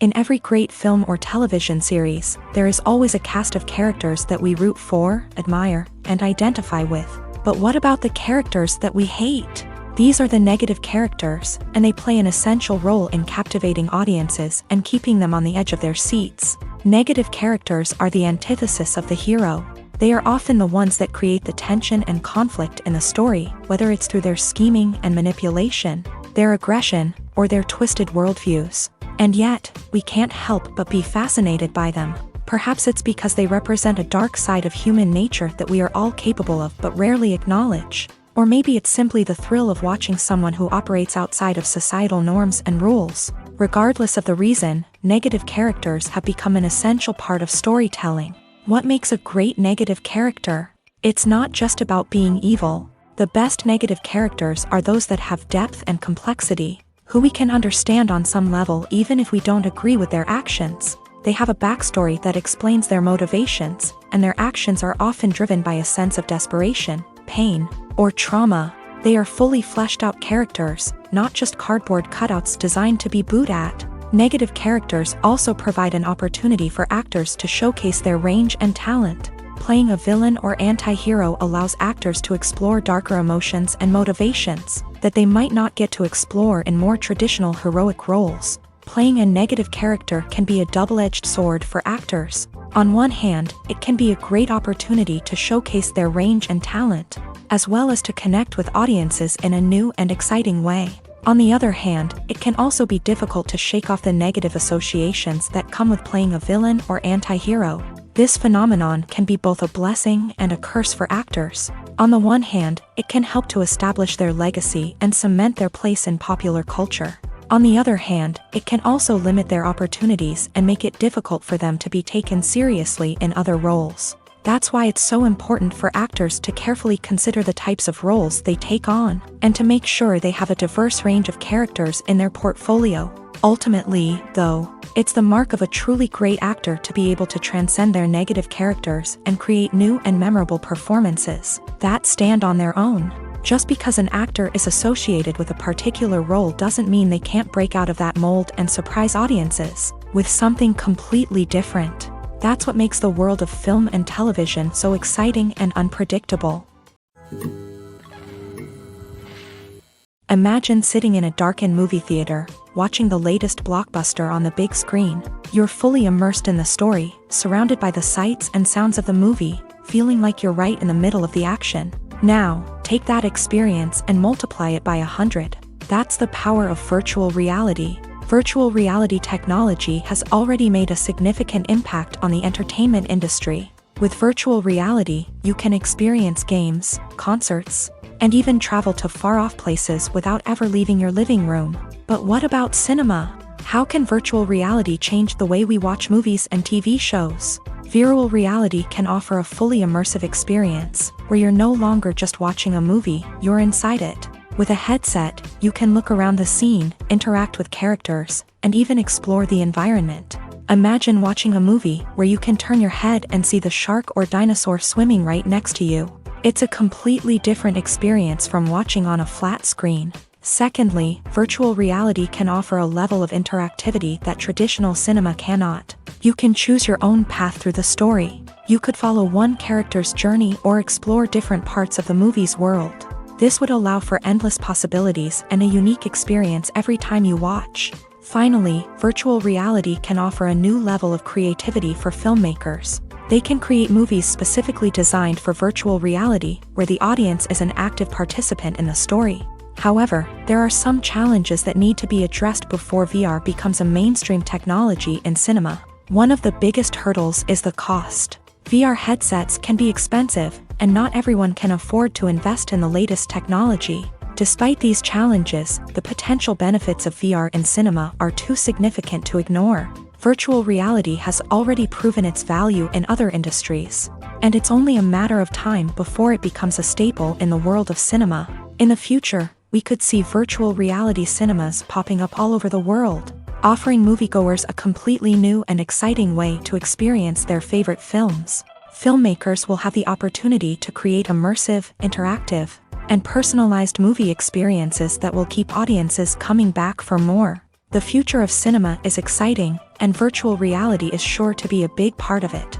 In every great film or television series, there is always a cast of characters that we root for, admire, and identify with. But what about the characters that we hate? These are the negative characters, and they play an essential role in captivating audiences and keeping them on the edge of their seats. Negative characters are the antithesis of the hero. They are often the ones that create the tension and conflict in the story, whether it's through their scheming and manipulation, their aggression, or their twisted worldviews. And yet, we can't help but be fascinated by them. Perhaps it's because they represent a dark side of human nature that we are all capable of but rarely acknowledge. Or maybe it's simply the thrill of watching someone who operates outside of societal norms and rules. Regardless of the reason, negative characters have become an essential part of storytelling. What makes a great negative character? It's not just about being evil. The best negative characters are those that have depth and complexity, who we can understand on some level even if we don't agree with their actions. They have a backstory that explains their motivations, and their actions are often driven by a sense of desperation, pain, or trauma. They are fully fleshed out characters, not just cardboard cutouts designed to be booed at. Negative characters also provide an opportunity for actors to showcase their range and talent. Playing a villain or anti-hero allows actors to explore darker emotions and motivations that they might not get to explore in more traditional heroic roles. Playing a negative character can be a double-edged sword for actors. On one hand, it can be a great opportunity to showcase their range and talent, as well as to connect with audiences in a new and exciting way. On the other hand, it can also be difficult to shake off the negative associations that come with playing a villain or anti-hero. This phenomenon can be both a blessing and a curse for actors. On the one hand, it can help to establish their legacy and cement their place in popular culture. On the other hand, it can also limit their opportunities and make it difficult for them to be taken seriously in other roles. That's why it's so important for actors to carefully consider the types of roles they take on, and to make sure they have a diverse range of characters in their portfolio. Ultimately, though, it's the mark of a truly great actor to be able to transcend their negative characters and create new and memorable performances that stand on their own. Just because an actor is associated with a particular role doesn't mean they can't break out of that mold and surprise audiences with something completely different. That's what makes the world of film and television so exciting and unpredictable. Imagine sitting in a darkened movie theater, watching the latest blockbuster on the big screen. You're fully immersed in the story, surrounded by the sights and sounds of the movie, feeling like you're right in the middle of the action. Now, take that experience and multiply it by 100. That's the power of virtual reality. Virtual reality technology has already made a significant impact on the entertainment industry. With virtual reality, you can experience games, concerts, and even travel to far-off places without ever leaving your living room. But what about cinema? How can virtual reality change the way we watch movies and TV shows? Virtual reality can offer a fully immersive experience, where you're no longer just watching a movie, you're inside it. With a headset, you can look around the scene, interact with characters, and even explore the environment. Imagine watching a movie where you can turn your head and see the shark or dinosaur swimming right next to you. It's a completely different experience from watching on a flat screen. Secondly, virtual reality can offer a level of interactivity that traditional cinema cannot. You can choose your own path through the story. You could follow one character's journey or explore different parts of the movie's world. This would allow for endless possibilities and a unique experience every time you watch. Finally, virtual reality can offer a new level of creativity for filmmakers. They can create movies specifically designed for virtual reality, where the audience is an active participant in the story. However, there are some challenges that need to be addressed before VR becomes a mainstream technology in cinema. One of the biggest hurdles is the cost. VR headsets can be expensive, and not everyone can afford to invest in the latest technology. Despite these challenges, the potential benefits of VR in cinema are too significant to ignore. Virtual reality has already proven its value in other industries, and it's only a matter of time before it becomes a staple in the world of cinema. In the future, we could see virtual reality cinemas popping up all over the world, offering moviegoers a completely new and exciting way to experience their favorite films. Filmmakers will have the opportunity to create immersive, interactive, and personalized movie experiences that will keep audiences coming back for more. The future of cinema is exciting, and virtual reality is sure to be a big part of it.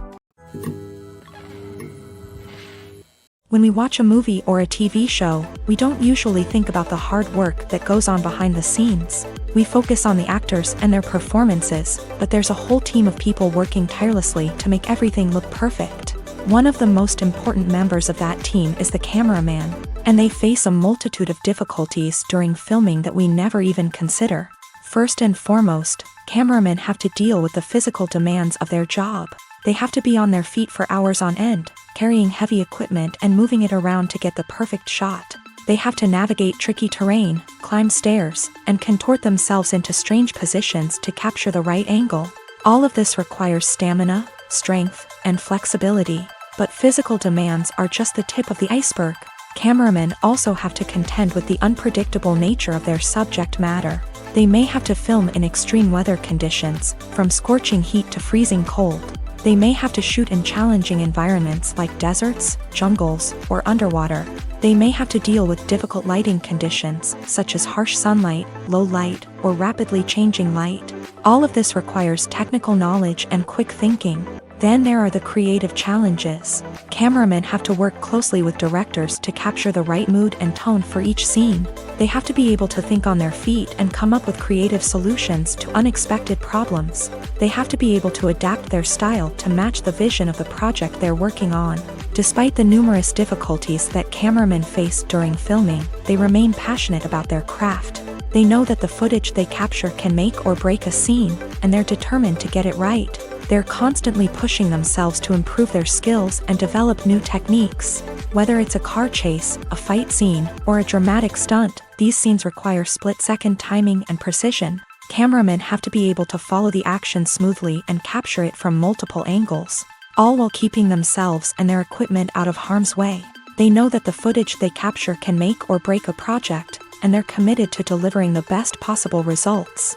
When we watch a movie or a TV show, we don't usually think about the hard work that goes on behind the scenes. We focus on the actors and their performances, but there's a whole team of people working tirelessly to make everything look perfect. One of the most important members of that team is the cameraman, and they face a multitude of difficulties during filming that we never even consider. First and foremost, cameramen have to deal with the physical demands of their job. They have to be on their feet for hours on end, carrying heavy equipment and moving it around to get the perfect shot. They have to navigate tricky terrain, climb stairs, and contort themselves into strange positions to capture the right angle. All of this requires stamina, strength, and flexibility. But physical demands are just the tip of the iceberg. Cameramen also have to contend with the unpredictable nature of their subject matter. They may have to film in extreme weather conditions, from scorching heat to freezing cold. They may have to shoot in challenging environments like deserts, jungles, or underwater. They may have to deal with difficult lighting conditions, such as harsh sunlight, low light, or rapidly changing light. All of this requires technical knowledge and quick thinking. Then there are the creative challenges. Cameramen have to work closely with directors to capture the right mood and tone for each scene. They have to be able to think on their feet and come up with creative solutions to unexpected problems. They have to be able to adapt their style to match the vision of the project they're working on. Despite the numerous difficulties that cameramen face during filming, they remain passionate about their craft. They know that the footage they capture can make or break a scene, and they're determined to get it right. They're constantly pushing themselves to improve their skills and develop new techniques. Whether it's a car chase, a fight scene, or a dramatic stunt, these scenes require split-second timing and precision. Cameramen have to be able to follow the action smoothly and capture it from multiple angles, all while keeping themselves and their equipment out of harm's way. They know that the footage they capture can make or break a project, and they're committed to delivering the best possible results.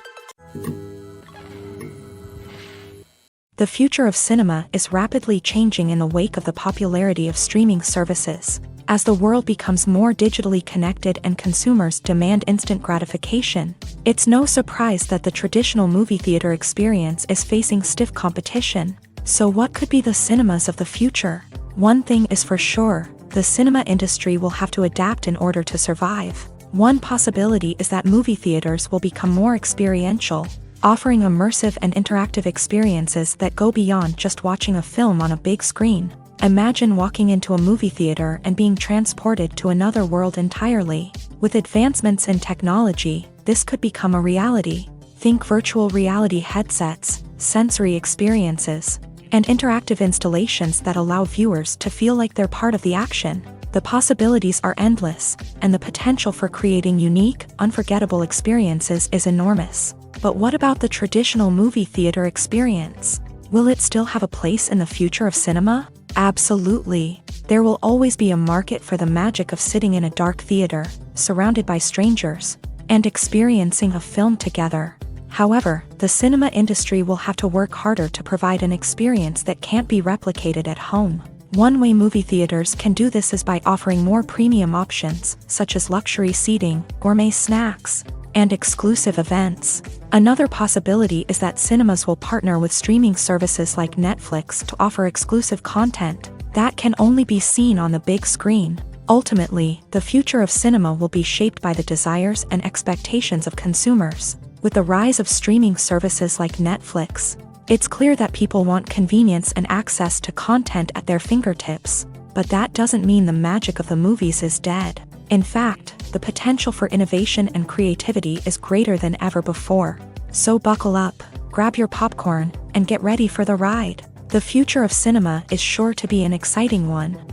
The future of cinema is rapidly changing in the wake of the popularity of streaming services. As the world becomes more digitally connected and consumers demand instant gratification, it's no surprise that the traditional movie theater experience is facing stiff competition. So what could be the cinemas of the future? One thing is for sure, the cinema industry will have to adapt in order to survive. One possibility is that movie theaters will become more experiential, offering immersive and interactive experiences that go beyond just watching a film on a big screen. Imagine walking into a movie theater and being transported to another world entirely. With advancements in technology, this could become a reality. Think virtual reality headsets, sensory experiences, and interactive installations that allow viewers to feel like they're part of the action. The possibilities are endless, and the potential for creating unique, unforgettable experiences is enormous. But what about the traditional movie theater experience? Will it still have a place in the future of cinema? Absolutely. There will always be a market for the magic of sitting in a dark theater, surrounded by strangers, and experiencing a film together. However, the cinema industry will have to work harder to provide an experience that can't be replicated at home. One way movie theaters can do this is by offering more premium options, such as luxury seating, gourmet snacks, and exclusive events. Another possibility is that cinemas will partner with streaming services like Netflix to offer exclusive content that can only be seen on the big screen. Ultimately, the future of cinema will be shaped by the desires and expectations of consumers. With the rise of streaming services like Netflix, it's clear that people want convenience and access to content at their fingertips. But that doesn't mean the magic of the movies is dead. In fact, the potential for innovation and creativity is greater than ever before. So buckle up, grab your popcorn, and get ready for the ride. The future of cinema is sure to be an exciting one.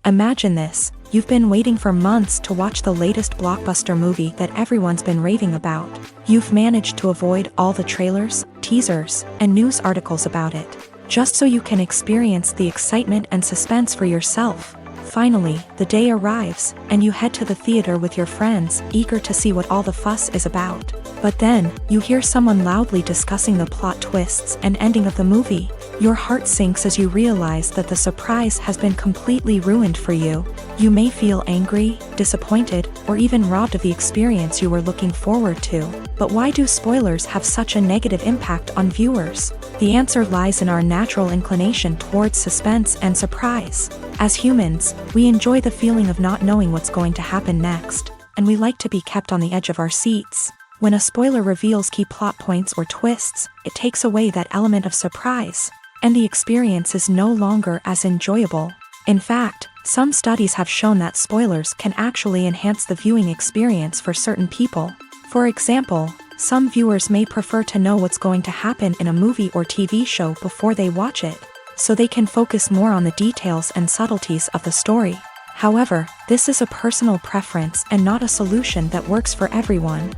Imagine this. You've been waiting for months to watch the latest blockbuster movie that everyone's been raving about. You've managed to avoid all the trailers, teasers, and news articles about it, just so you can experience the excitement and suspense for yourself. Finally, the day arrives, and you head to the theater with your friends, eager to see what all the fuss is about. But then, you hear someone loudly discussing the plot twists and ending of the movie. Your heart sinks as you realize that the surprise has been completely ruined for you. You may feel angry, disappointed, or even robbed of the experience you were looking forward to. But why do spoilers have such a negative impact on viewers? The answer lies in our natural inclination towards suspense and surprise. As humans, we enjoy the feeling of not knowing what's going to happen next, and we like to be kept on the edge of our seats. When a spoiler reveals key plot points or twists, it takes away that element of surprise, and the experience is no longer as enjoyable. In fact, some studies have shown that spoilers can actually enhance the viewing experience for certain people. For example, some viewers may prefer to know what's going to happen in a movie or TV show before they watch it, so they can focus more on the details and subtleties of the story. However, this is a personal preference and not a solution that works for everyone.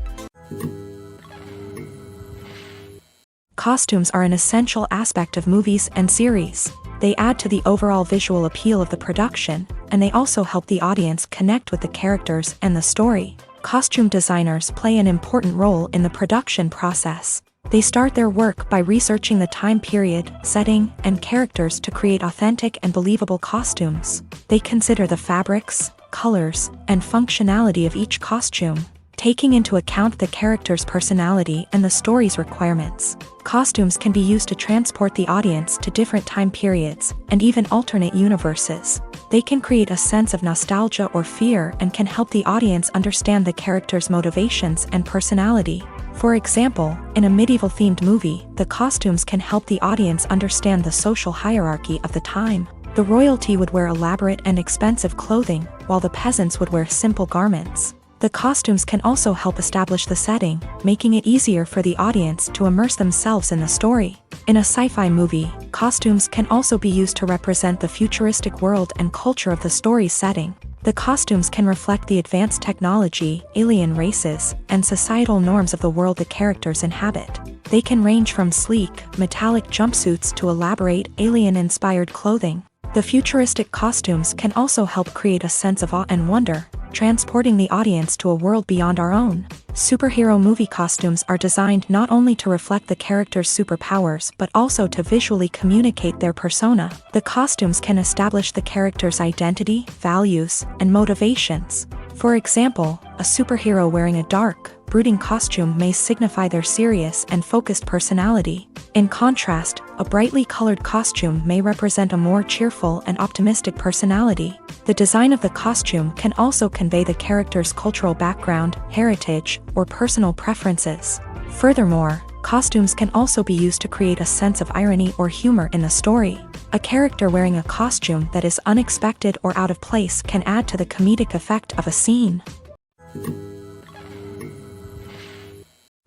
Costumes are an essential aspect of movies and series. They add to the overall visual appeal of the production, and they also help the audience connect with the characters and the story. Costume designers play an important role in the production process. They start their work by researching the time period, setting, and characters to create authentic and believable costumes. They consider the fabrics, colors, and functionality of each costume, taking into account the character's personality and the story's requirements. Costumes can be used to transport the audience to different time periods and even alternate universes. They can create a sense of nostalgia or fear and can help the audience understand the character's motivations and personality. For example, in a medieval-themed movie, the costumes can help the audience understand the social hierarchy of the time. The royalty would wear elaborate and expensive clothing, while the peasants would wear simple garments. The costumes can also help establish the setting, making it easier for the audience to immerse themselves in the story. In a sci-fi movie, costumes can also be used to represent the futuristic world and culture of the story's setting. The costumes can reflect the advanced technology, alien races, and societal norms of the world the characters inhabit. They can range from sleek, metallic jumpsuits to elaborate, alien-inspired clothing. The futuristic costumes can also help create a sense of awe and wonder, transporting the audience to a world beyond our own. Superhero movie costumes are designed not only to reflect the character's superpowers but also to visually communicate their persona. The costumes can establish the character's identity, values, and motivations. For example, a superhero wearing a dark, brooding costume may signify their serious and focused personality. In contrast, a brightly colored costume may represent a more cheerful and optimistic personality. The design of the costume can also convey the character's cultural background, heritage, or personal preferences. Furthermore, costumes can also be used to create a sense of irony or humor in the story. A character wearing a costume that is unexpected or out of place can add to the comedic effect of a scene.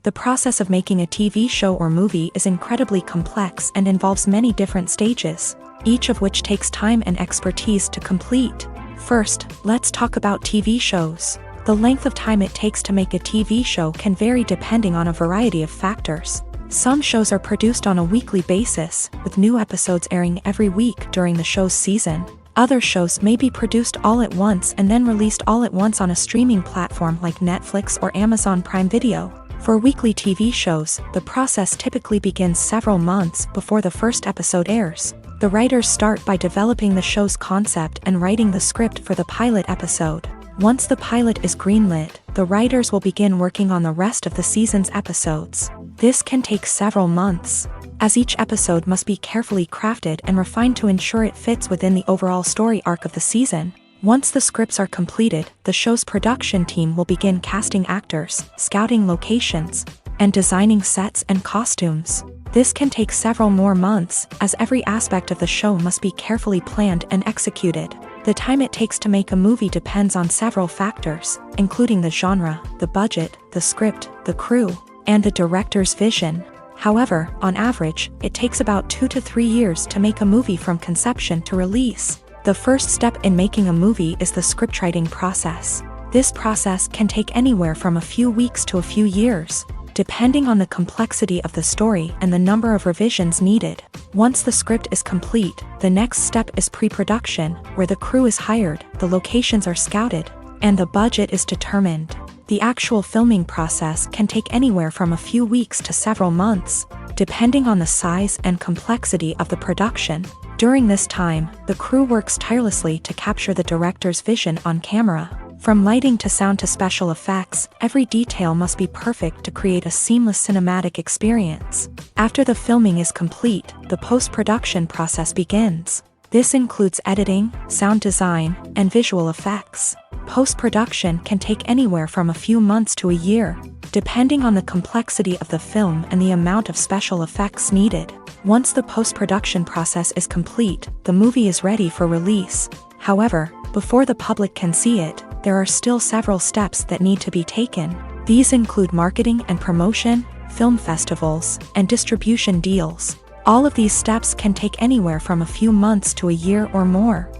The process of making a TV show or movie is incredibly complex and involves many different stages, each of which takes time and expertise to complete. First, let's talk about TV shows. The length of time it takes to make a TV show can vary depending on a variety of factors. Some shows are produced on a weekly basis, with new episodes airing every week during the show's season. Other shows may be produced all at once and then released all at once on a streaming platform like Netflix or Amazon Prime Video. For weekly TV shows, the process typically begins several months before the first episode airs. The writers start by developing the show's concept and writing the script for the pilot episode. Once the pilot is greenlit, the writers will begin working on the rest of the season's episodes. This can take several months, as each episode must be carefully crafted and refined to ensure it fits within the overall story arc of the season. Once the scripts are completed, the show's production team will begin casting actors, scouting locations, and designing sets and costumes. This can take several more months, as every aspect of the show must be carefully planned and executed. The time it takes to make a movie depends on several factors, including the genre, the budget, the script, the crew, and the director's vision. However, on average, it takes about 2 to 3 years to make a movie from conception to release. The first step in making a movie is the scriptwriting process. This process can take anywhere from a few weeks to a few years, depending on the complexity of the story and the number of revisions needed. Once the script is complete, the next step is pre-production, where the crew is hired, the locations are scouted, and the budget is determined. The actual filming process can take anywhere from a few weeks to several months, depending on the size and complexity of the production. During this time, the crew works tirelessly to capture the director's vision on camera. From lighting to sound to special effects, every detail must be perfect to create a seamless cinematic experience. After the filming is complete, the post-production process begins. This includes editing, sound design, and visual effects. Post-production can take anywhere from a few months to a year, depending on the complexity of the film and the amount of special effects needed. Once the post-production process is complete, the movie is ready for release. However, before the public can see it, there are still several steps that need to be taken. These include marketing and promotion, film festivals, and distribution deals. All of these steps can take anywhere from a few months to a year or more.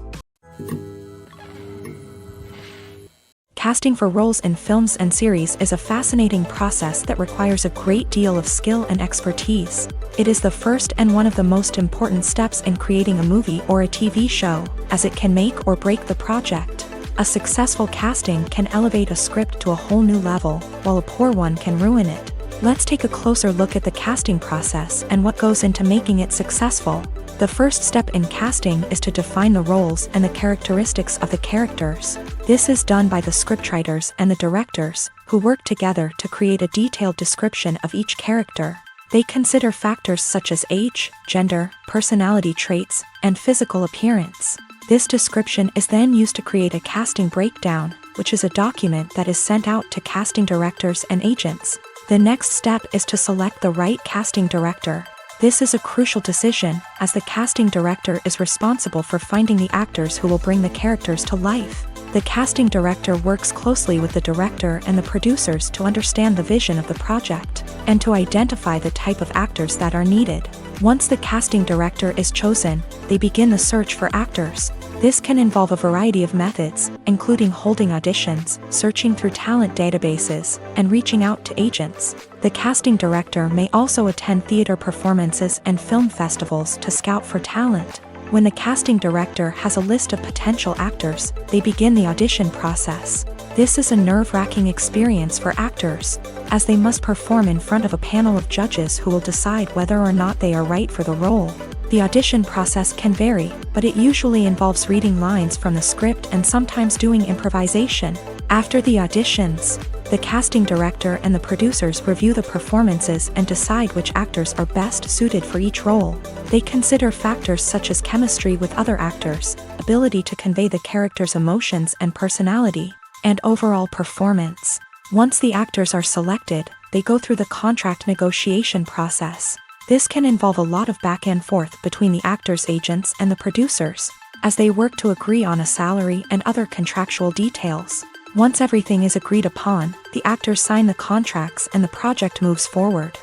Casting for roles in films and series is a fascinating process that requires a great deal of skill and expertise. It is the first and one of the most important steps in creating a movie or a TV show, as it can make or break the project. A successful casting can elevate a script to a whole new level, while a poor one can ruin it. Let's take a closer look at the casting process and what goes into making it successful. The first step in casting is to define the roles and the characteristics of the characters. This is done by the scriptwriters and the directors, who work together to create a detailed description of each character. They consider factors such as age, gender, personality traits, and physical appearance. This description is then used to create a casting breakdown, which is a document that is sent out to casting directors and agents. The next step is to select the right casting director. This is a crucial decision, as the casting director is responsible for finding the actors who will bring the characters to life. The casting director works closely with the director and the producers to understand the vision of the project, and to identify the type of actors that are needed. Once the casting director is chosen, they begin the search for actors. This can involve a variety of methods, including holding auditions, searching through talent databases, and reaching out to agents. The casting director may also attend theater performances and film festivals to scout for talent. When the casting director has a list of potential actors, they begin the audition process. This is a nerve-wracking experience for actors, as they must perform in front of a panel of judges who will decide whether or not they are right for the role. The audition process can vary, but it usually involves reading lines from the script and sometimes doing improvisation. After the auditions, the casting director and the producers review the performances and decide which actors are best suited for each role. They consider factors such as chemistry with other actors, ability to convey the character's emotions and personality, and overall performance. Once the actors are selected, they go through the contract negotiation process. This can involve a lot of back and forth between the actors' agents and the producers, as they work to agree on a salary and other contractual details. Once everything is agreed upon, the actors sign the contracts and the project moves forward.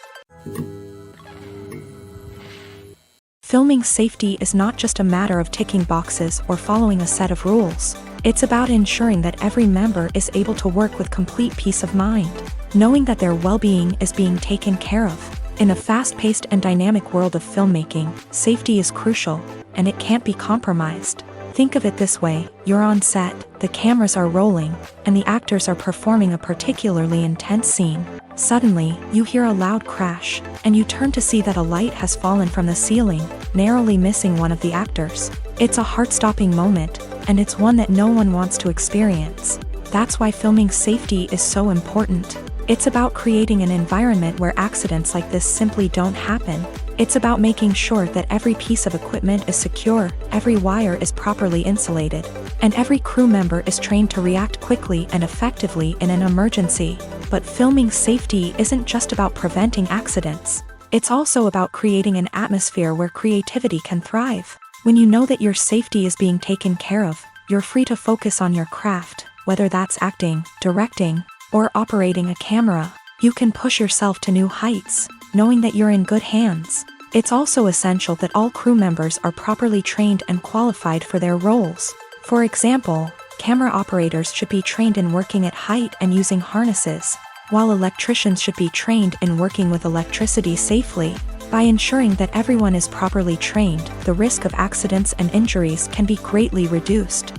Filming safety is not just a matter of ticking boxes or following a set of rules. It's about ensuring that every member is able to work with complete peace of mind, knowing that their well-being is being taken care of. In a fast-paced and dynamic world of filmmaking, safety is crucial, and it can't be compromised. Think of it this way: you're on set, the cameras are rolling, and the actors are performing a particularly intense scene. Suddenly, you hear a loud crash, and you turn to see that a light has fallen from the ceiling, narrowly missing one of the actors. It's a heart-stopping moment, and it's one that no one wants to experience. That's why filming safety is so important. It's about creating an environment where accidents like this simply don't happen. It's about making sure that every piece of equipment is secure, every wire is properly insulated, and every crew member is trained to react quickly and effectively in an emergency. But filming safety isn't just about preventing accidents. It's also about creating an atmosphere where creativity can thrive. When you know that your safety is being taken care of, you're free to focus on your craft, whether that's acting, directing, or operating a camera. You can push yourself to new heights, knowing that you're in good hands. It's also essential that all crew members are properly trained and qualified for their roles. For example, camera operators should be trained in working at height and using harnesses, while electricians should be trained in working with electricity safely. By ensuring that everyone is properly trained, the risk of accidents and injuries can be greatly reduced.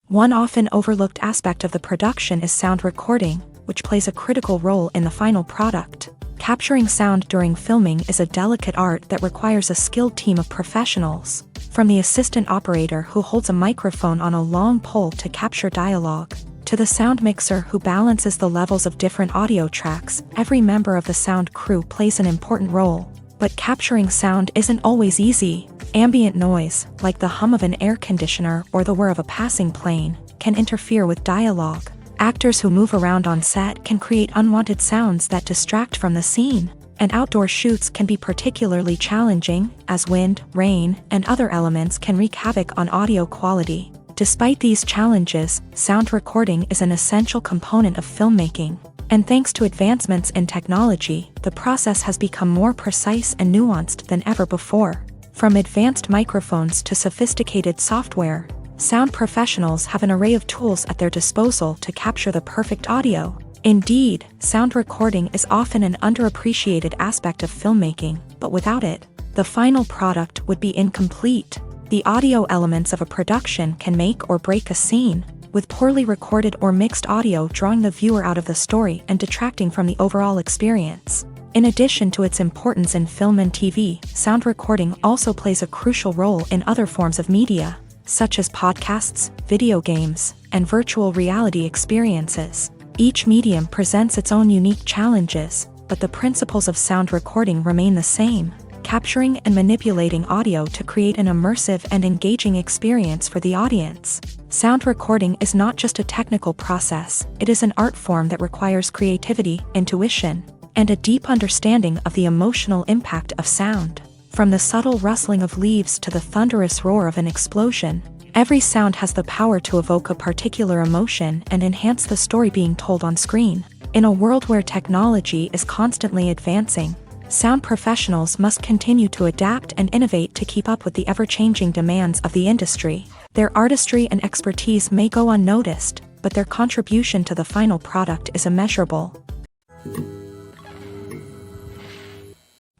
One often overlooked aspect of the production is sound recording, which plays a critical role in the final product. Capturing sound during filming is a delicate art that requires a skilled team of professionals. From the assistant operator who holds a microphone on a long pole to capture dialogue, to the sound mixer who balances the levels of different audio tracks, every member of the sound crew plays an important role. But capturing sound isn't always easy. Ambient noise, like the hum of an air conditioner or the whir of a passing plane, can interfere with dialogue. Actors who move around on set can create unwanted sounds that distract from the scene. And outdoor shoots can be particularly challenging, as wind, rain, and other elements can wreak havoc on audio quality. Despite these challenges, sound recording is an essential component of filmmaking. And thanks to advancements in technology, the process has become more precise and nuanced than ever before. From advanced microphones to sophisticated software, sound professionals have an array of tools at their disposal to capture the perfect audio. Indeed, sound recording is often an underappreciated aspect of filmmaking, but without it, the final product would be incomplete. The audio elements of a production can make or break a scene, with poorly recorded or mixed audio drawing the viewer out of the story and detracting from the overall experience. In addition to its importance in film and TV, sound recording also plays a crucial role in other forms of media, such as podcasts, video games, and virtual reality experiences. Each medium presents its own unique challenges, but the principles of sound recording remain the same: capturing and manipulating audio to create an immersive and engaging experience for the audience. Sound recording is not just a technical process, it is an art form that requires creativity, intuition, and a deep understanding of the emotional impact of sound. From the subtle rustling of leaves to the thunderous roar of an explosion, every sound has the power to evoke a particular emotion and enhance the story being told on screen. In a world where technology is constantly advancing, sound professionals must continue to adapt and innovate to keep up with the ever-changing demands of the industry. Their artistry and expertise may go unnoticed, but their contribution to the final product is immeasurable.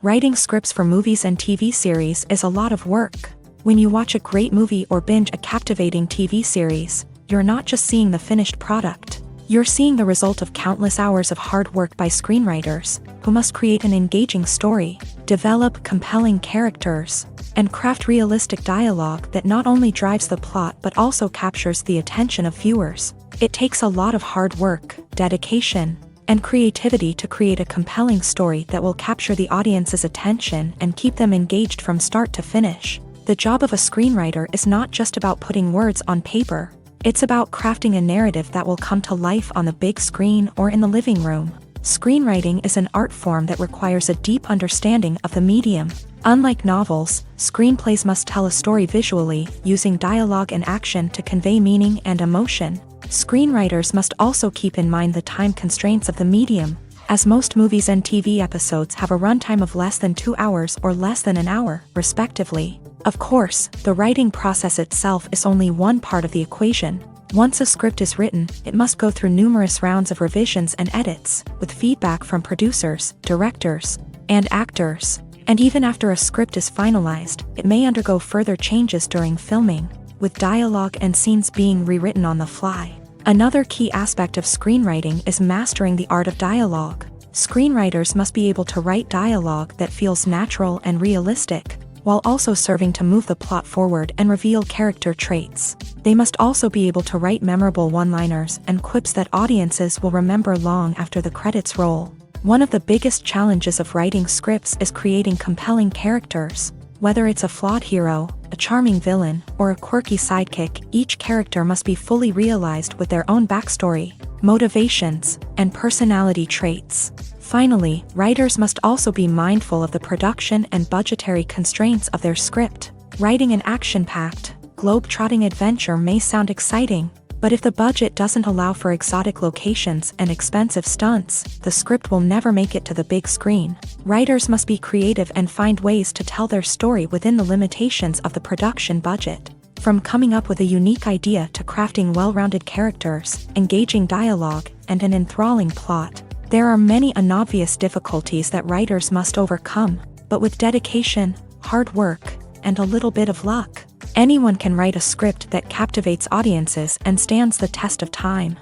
Writing scripts for movies and TV series is a lot of work. When you watch a great movie or binge a captivating TV series, you're not just seeing the finished product. You're seeing the result of countless hours of hard work by screenwriters, who must create an engaging story, develop compelling characters, and craft realistic dialogue that not only drives the plot but also captures the attention of viewers. It takes a lot of hard work, dedication, and creativity to create a compelling story that will capture the audience's attention and keep them engaged from start to finish. The job of a screenwriter is not just about putting words on paper. It's about crafting a narrative that will come to life on the big screen or in the living room. Screenwriting is an art form that requires a deep understanding of the medium. Unlike novels, screenplays must tell a story visually, using dialogue and action to convey meaning and emotion. Screenwriters must also keep in mind the time constraints of the medium, as most movies and TV episodes have a runtime of less than 2 hours or less than an hour, respectively. Of course, the writing process itself is only one part of the equation. Once a script is written, it must go through numerous rounds of revisions and edits, with feedback from producers, directors, and actors. And even after a script is finalized, it may undergo further changes during filming, with dialogue and scenes being rewritten on the fly. Another key aspect of screenwriting is mastering the art of dialogue. Screenwriters must be able to write dialogue that feels natural and realistic, while also serving to move the plot forward and reveal character traits. They must also be able to write memorable one-liners and quips that audiences will remember long after the credits roll. One of the biggest challenges of writing scripts is creating compelling characters. Whether it's a flawed hero, a charming villain, or a quirky sidekick, each character must be fully realized with their own backstory, motivations, and personality traits. Finally, writers must also be mindful of the production and budgetary constraints of their script. Writing an action-packed, globe-trotting adventure may sound exciting, but if the budget doesn't allow for exotic locations and expensive stunts, the script will never make it to the big screen. Writers must be creative and find ways to tell their story within the limitations of the production budget. From coming up with a unique idea to crafting well-rounded characters, engaging dialogue, and an enthralling plot, there are many unobvious difficulties that writers must overcome, but with dedication, hard work, and a little bit of luck, anyone can write a script that captivates audiences and stands the test of time.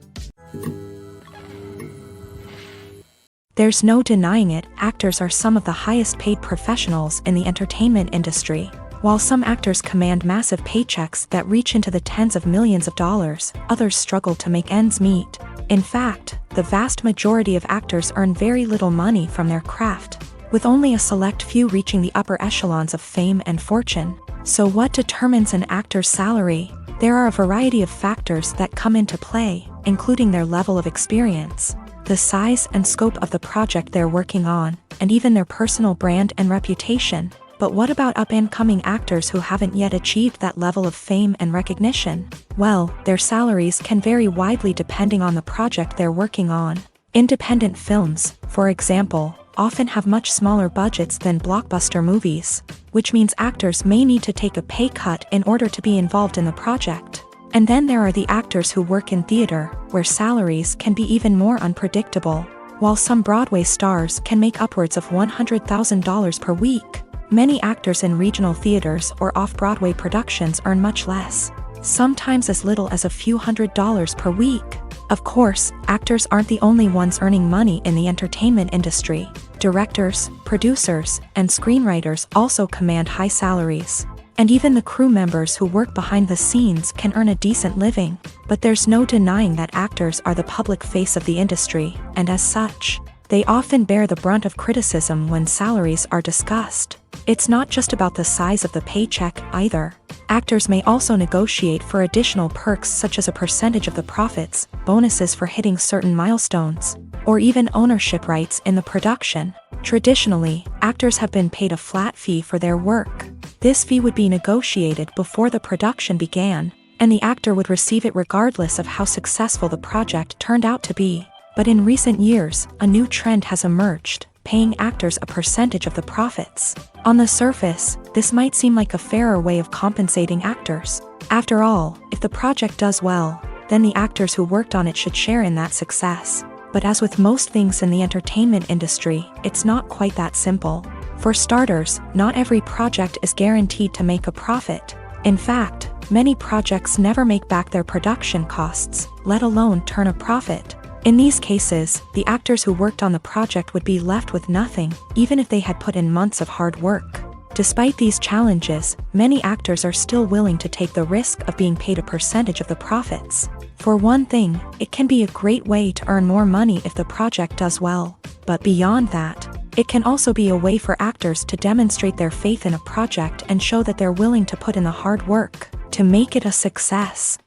There's no denying it, actors are some of the highest paid professionals in the entertainment industry. While some actors command massive paychecks that reach into the tens of millions of dollars, others struggle to make ends meet. In fact, the vast majority of actors earn very little money from their craft, with only a select few reaching the upper echelons of fame and fortune. So what determines an actor's salary? There are a variety of factors that come into play, including their level of experience, the size and scope of the project they're working on, and even their personal brand and reputation. But what about up-and-coming actors who haven't yet achieved that level of fame and recognition? Well, their salaries can vary widely depending on the project they're working on. Independent films, for example, often have much smaller budgets than blockbuster movies, which means actors may need to take a pay cut in order to be involved in the project. And then there are the actors who work in theater, where salaries can be even more unpredictable. While some Broadway stars can make upwards of $100,000 per week, many actors in regional theaters or off-Broadway productions earn much less, sometimes as little as a few $100s per week. Of course, actors aren't the only ones earning money in the entertainment industry. Directors, producers, and screenwriters also command high salaries. And even the crew members who work behind the scenes can earn a decent living. But there's no denying that actors are the public face of the industry, and as such, they often bear the brunt of criticism when salaries are discussed. It's not just about the size of the paycheck, either. Actors may also negotiate for additional perks such as a percentage of the profits, bonuses for hitting certain milestones, or even ownership rights in the production. Traditionally, actors have been paid a flat fee for their work. This fee would be negotiated before the production began, and the actor would receive it regardless of how successful the project turned out to be. But in recent years, a new trend has emerged, paying actors a percentage of the profits. On the surface, this might seem like a fairer way of compensating actors. After all, if the project does well, then the actors who worked on it should share in that success. But as with most things in the entertainment industry, it's not quite that simple. For starters, not every project is guaranteed to make a profit. In fact, many projects never make back their production costs, let alone turn a profit. In these cases, the actors who worked on the project would be left with nothing, even if they had put in months of hard work. Despite these challenges, many actors are still willing to take the risk of being paid a percentage of the profits. For one thing, it can be a great way to earn more money if the project does well. But beyond that, it can also be a way for actors to demonstrate their faith in a project and show that they're willing to put in the hard work to make it a success.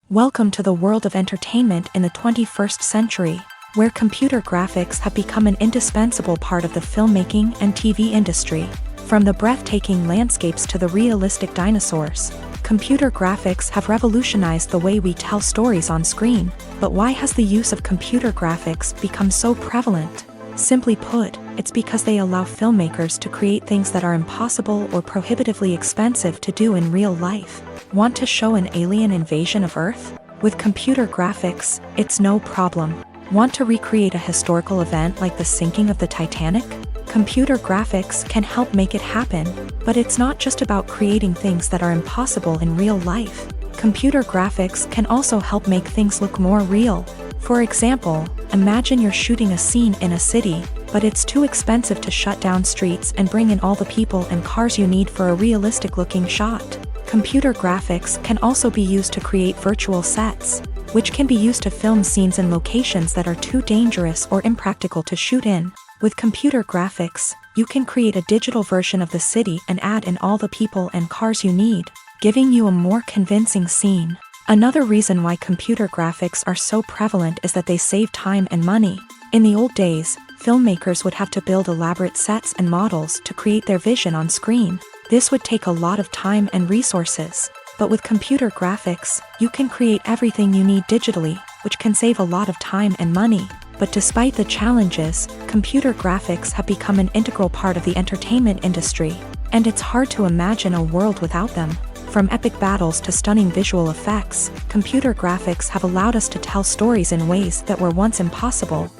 Welcome to the world of entertainment in the 21st century, where computer graphics have become an indispensable part of the filmmaking and TV industry. From the breathtaking landscapes to the realistic dinosaurs, computer graphics have revolutionized the way we tell stories on screen. But why has the use of computer graphics become so prevalent? Simply put, it's because they allow filmmakers to create things that are impossible or prohibitively expensive to do in real life. Want to show an alien invasion of Earth? With computer graphics, it's no problem. Want to recreate a historical event like the sinking of the Titanic? Computer graphics can help make it happen, but it's not just about creating things that are impossible in real life. Computer graphics can also help make things look more real. For example, imagine you're shooting a scene in a city, but it's too expensive to shut down streets and bring in all the people and cars you need for a realistic-looking shot. Computer graphics can also be used to create virtual sets, which can be used to film scenes in locations that are too dangerous or impractical to shoot in. With computer graphics, you can create a digital version of the city and add in all the people and cars you need, giving you a more convincing scene. Another reason why computer graphics are so prevalent is that they save time and money. In the old days, filmmakers would have to build elaborate sets and models to create their vision on screen. This would take a lot of time and resources. But with computer graphics, you can create everything you need digitally, which can save a lot of time and money. But despite the challenges, computer graphics have become an integral part of the entertainment industry, and it's hard to imagine a world without them. From epic battles to stunning visual effects, computer graphics have allowed us to tell stories in ways that were once impossible.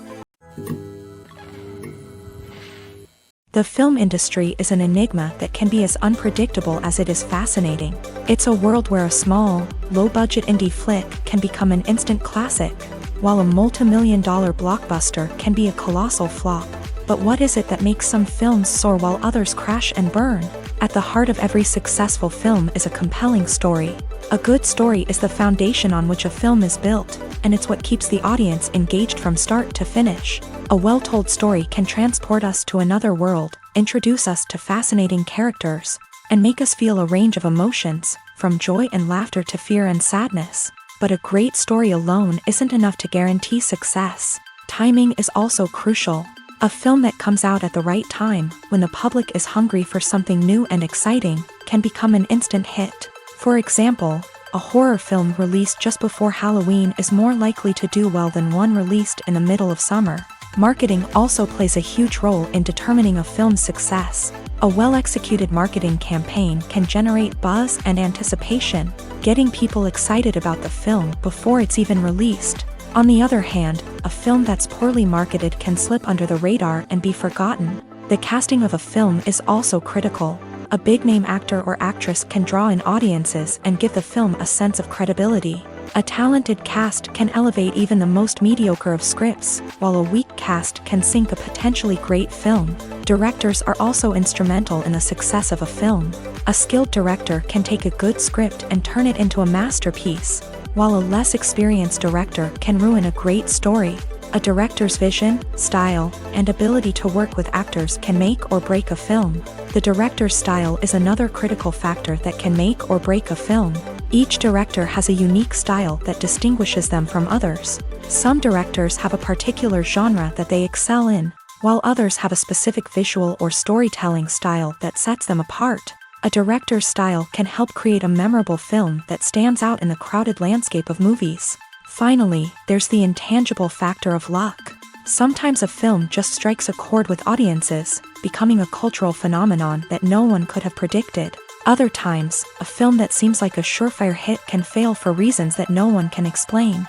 The film industry is an enigma that can be as unpredictable as it is fascinating. It's a world where a small, low-budget indie flick can become an instant classic, while a multi-million-dollar blockbuster can be a colossal flop. But what is it that makes some films soar while others crash and burn? At the heart of every successful film is a compelling story. A good story is the foundation on which a film is built, and it's what keeps the audience engaged from start to finish. A well-told story can transport us to another world, introduce us to fascinating characters, and make us feel a range of emotions, from joy and laughter to fear and sadness. But a great story alone isn't enough to guarantee success. Timing is also crucial. A film that comes out at the right time, when the public is hungry for something new and exciting, can become an instant hit. For example, a horror film released just before Halloween is more likely to do well than one released in the middle of summer. Marketing also plays a huge role in determining a film's success. A well-executed marketing campaign can generate buzz and anticipation, getting people excited about the film before it's even released. On the other hand, a film that's poorly marketed can slip under the radar and be forgotten. The casting of a film is also critical. A big-name actor or actress can draw in audiences and give the film a sense of credibility. A talented cast can elevate even the most mediocre of scripts, while a weak cast can sink a potentially great film. Directors are also instrumental in the success of a film. A skilled director can take a good script and turn it into a masterpiece, while a less experienced director can ruin a great story. A director's vision, style, and ability to work with actors can make or break a film. The director's style is another critical factor that can make or break a film. Each director has a unique style that distinguishes them from others. Some directors have a particular genre that they excel in, while others have a specific visual or storytelling style that sets them apart. A director's style can help create a memorable film that stands out in the crowded landscape of movies. Finally, there's the intangible factor of luck. Sometimes a film just strikes a chord with audiences, becoming a cultural phenomenon that no one could have predicted. Other times, a film that seems like a surefire hit can fail for reasons that no one can explain.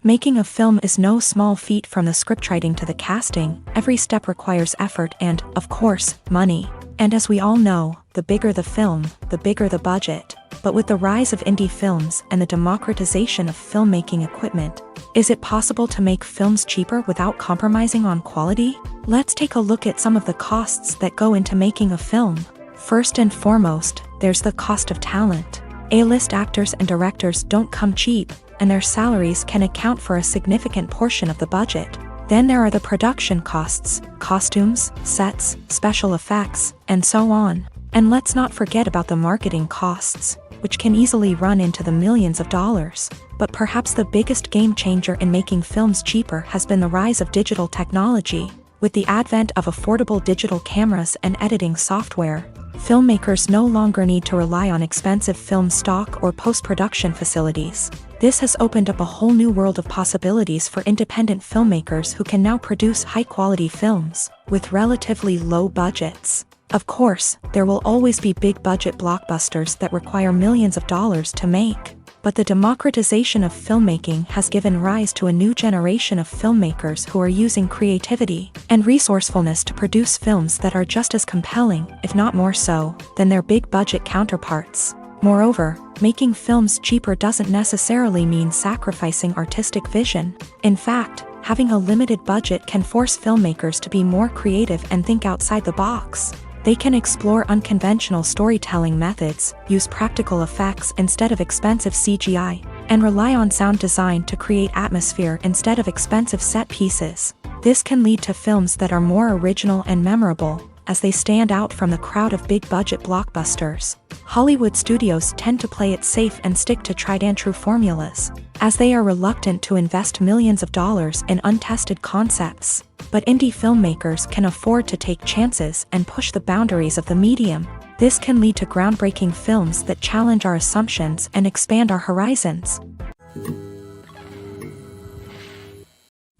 Making a film is no small feat, from the scriptwriting to the casting. Every step requires effort and, of course, money. And as we all know, the bigger the film, the bigger the budget. But with the rise of indie films and the democratization of filmmaking equipment, is it possible to make films cheaper without compromising on quality? Let's take a look at some of the costs that go into making a film. First and foremost, there's the cost of talent. A-list actors and directors don't come cheap, and their salaries can account for a significant portion of the budget. Then there are the production costs, costumes, sets, special effects, and so on. And let's not forget about the marketing costs, which can easily run into the millions of dollars. But perhaps the biggest game changer in making films cheaper has been the rise of digital technology. With the advent of affordable digital cameras and editing software, filmmakers no longer need to rely on expensive film stock or post-production facilities. This has opened up a whole new world of possibilities for independent filmmakers who can now produce high-quality films with relatively low budgets. Of course, there will always be big-budget blockbusters that require millions of dollars to make. But the democratization of filmmaking has given rise to a new generation of filmmakers who are using creativity and resourcefulness to produce films that are just as compelling, if not more so, than their big-budget counterparts. Moreover, making films cheaper doesn't necessarily mean sacrificing artistic vision. In fact, having a limited budget can force filmmakers to be more creative and think outside the box. They can explore unconventional storytelling methods, use practical effects instead of expensive CGI, and rely on sound design to create atmosphere instead of expensive set pieces. This can lead to films that are more original and memorable, as they stand out from the crowd of big-budget blockbusters. Hollywood studios tend to play it safe and stick to tried-and-true formulas, as they are reluctant to invest millions of dollars in untested concepts. But indie filmmakers can afford to take chances and push the boundaries of the medium. This can lead to groundbreaking films that challenge our assumptions and expand our horizons.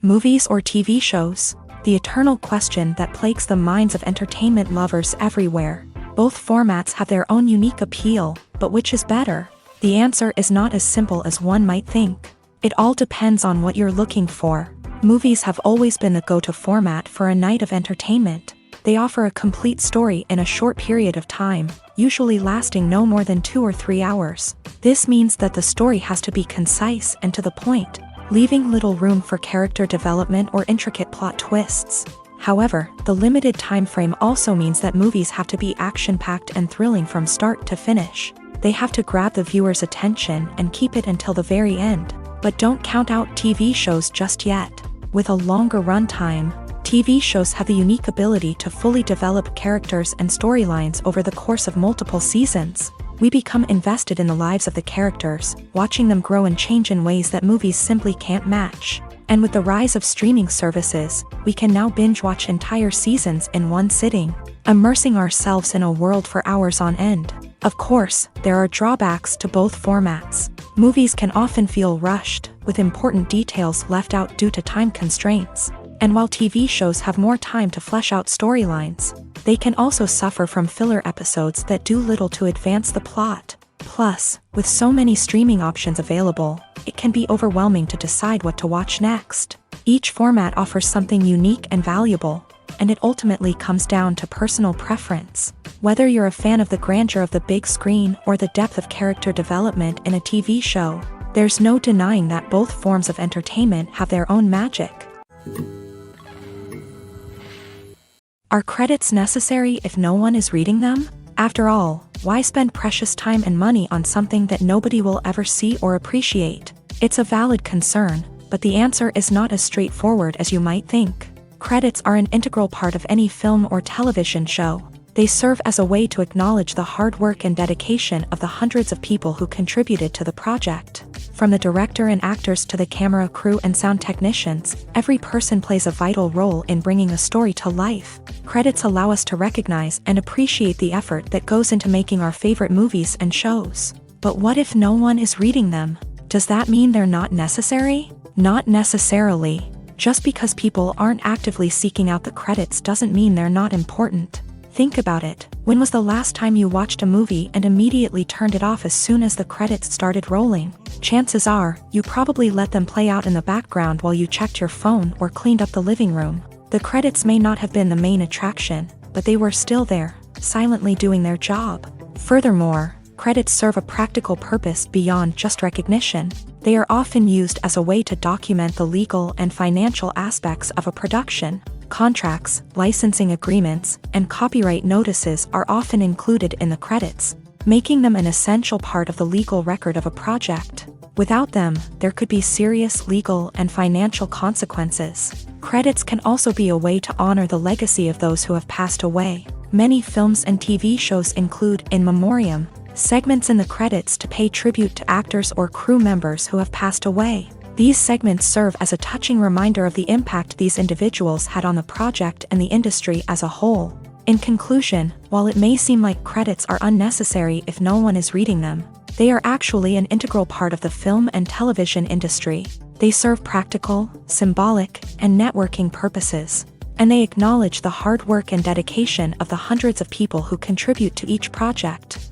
Movies or TV shows? The eternal question that plagues the minds of entertainment lovers everywhere. Both formats have their own unique appeal, but which is better? The answer is not as simple as one might think. It all depends on what you're looking for. Movies have always been the go-to format for a night of entertainment. They offer a complete story in a short period of time, usually lasting no more than 2 or 3 hours. This means that the story has to be concise and to the point, leaving little room for character development or intricate plot twists. However, the limited time frame also means that movies have to be action-packed and thrilling from start to finish. They have to grab the viewer's attention and keep it until the very end. But don't count out TV shows just yet. With a longer runtime, TV shows have the unique ability to fully develop characters and storylines over the course of multiple seasons. We become invested in the lives of the characters, watching them grow and change in ways that movies simply can't match. And with the rise of streaming services, we can now binge-watch entire seasons in one sitting, immersing ourselves in a world for hours on end. Of course, there are drawbacks to both formats. Movies can often feel rushed, with important details left out due to time constraints. And while TV shows have more time to flesh out storylines, they can also suffer from filler episodes that do little to advance the plot. Plus, with so many streaming options available, it can be overwhelming to decide what to watch next. Each format offers something unique and valuable, and it ultimately comes down to personal preference. Whether you're a fan of the grandeur of the big screen or the depth of character development in a TV show, there's no denying that both forms of entertainment have their own magic. Are credits necessary if no one is reading them? After all, why spend precious time and money on something that nobody will ever see or appreciate? It's a valid concern, but the answer is not as straightforward as you might think. Credits are an integral part of any film or television show. They serve as a way to acknowledge the hard work and dedication of the hundreds of people who contributed to the project. From the director and actors to the camera crew and sound technicians, every person plays a vital role in bringing a story to life. Credits allow us to recognize and appreciate the effort that goes into making our favorite movies and shows. But what if no one is reading them? Does that mean they're not necessary? Not necessarily. Just because people aren't actively seeking out the credits doesn't mean they're not important. Think about it. When was the last time you watched a movie and immediately turned it off as soon as the credits started rolling? Chances are, you probably let them play out in the background while you checked your phone or cleaned up the living room. The credits may not have been the main attraction, but they were still there, silently doing their job. Furthermore, credits serve a practical purpose beyond just recognition. They are often used as a way to document the legal and financial aspects of a production. Contracts, licensing agreements, and copyright notices are often included in the credits, making them an essential part of the legal record of a project. Without them, there could be serious legal and financial consequences. Credits can also be a way to honor the legacy of those who have passed away. Many films and TV shows include in memoriam segments in the credits to pay tribute to actors or crew members who have passed away. These segments serve as a touching reminder of the impact these individuals had on the project and the industry as a whole. In conclusion, while it may seem like credits are unnecessary if no one is reading them, they are actually an integral part of the film and television industry. They serve practical, symbolic, and networking purposes, and they acknowledge the hard work and dedication of the hundreds of people who contribute to each project.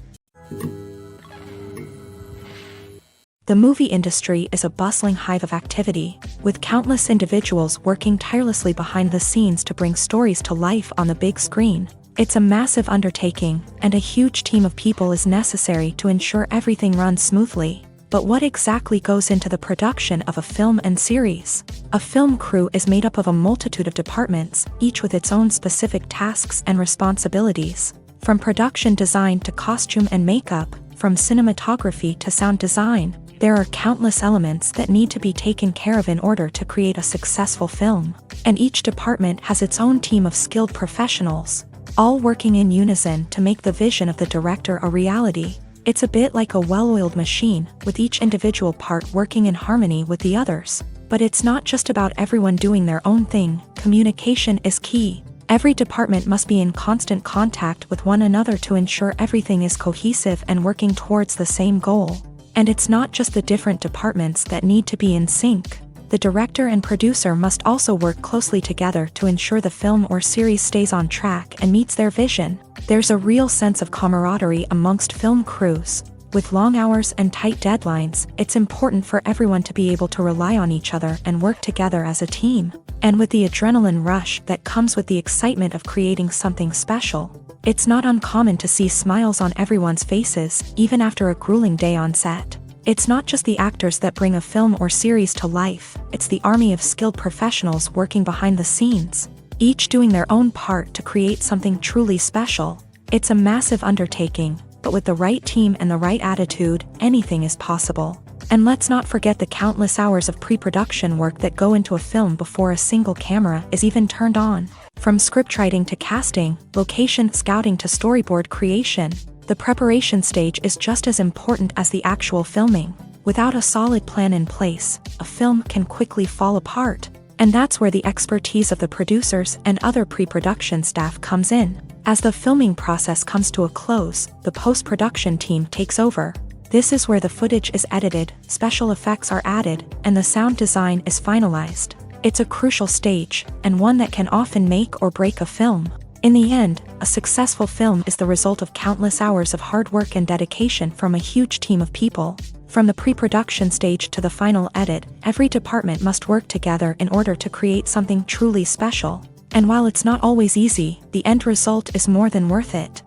The movie industry is a bustling hive of activity, with countless individuals working tirelessly behind the scenes to bring stories to life on the big screen. It's a massive undertaking, and a huge team of people is necessary to ensure everything runs smoothly. But what exactly goes into the production of a film and series? A film crew is made up of a multitude of departments, each with its own specific tasks and responsibilities. From production design to costume and makeup, from cinematography to sound design, there are countless elements that need to be taken care of in order to create a successful film. And each department has its own team of skilled professionals, all working in unison to make the vision of the director a reality. It's a bit like a well-oiled machine, with each individual part working in harmony with the others. But it's not just about everyone doing their own thing. Communication is key. Every department must be in constant contact with one another to ensure everything is cohesive and working towards the same goal. And it's not just the different departments that need to be in sync. The director and producer must also work closely together to ensure the film or series stays on track and meets their vision. There's a real sense of camaraderie amongst film crews. With long hours and tight deadlines, it's important for everyone to be able to rely on each other and work together as a team. And with the adrenaline rush that comes with the excitement of creating something special, it's not uncommon to see smiles on everyone's faces, even after a grueling day on set. It's not just the actors that bring a film or series to life, it's the army of skilled professionals working behind the scenes, each doing their own part to create something truly special. It's a massive undertaking, but with the right team and the right attitude, anything is possible. And let's not forget the countless hours of pre-production work that go into a film before a single camera is even turned on. From scriptwriting to casting, location scouting to storyboard creation, the preparation stage is just as important as the actual filming. Without a solid plan in place, a film can quickly fall apart. And that's where the expertise of the producers and other pre-production staff comes in. As the filming process comes to a close, the post-production team takes over. This is where the footage is edited, special effects are added, and the sound design is finalized. It's a crucial stage, and one that can often make or break a film. In the end, a successful film is the result of countless hours of hard work and dedication from a huge team of people. From the pre-production stage to the final edit, every department must work together in order to create something truly special. And while it's not always easy, the end result is more than worth it.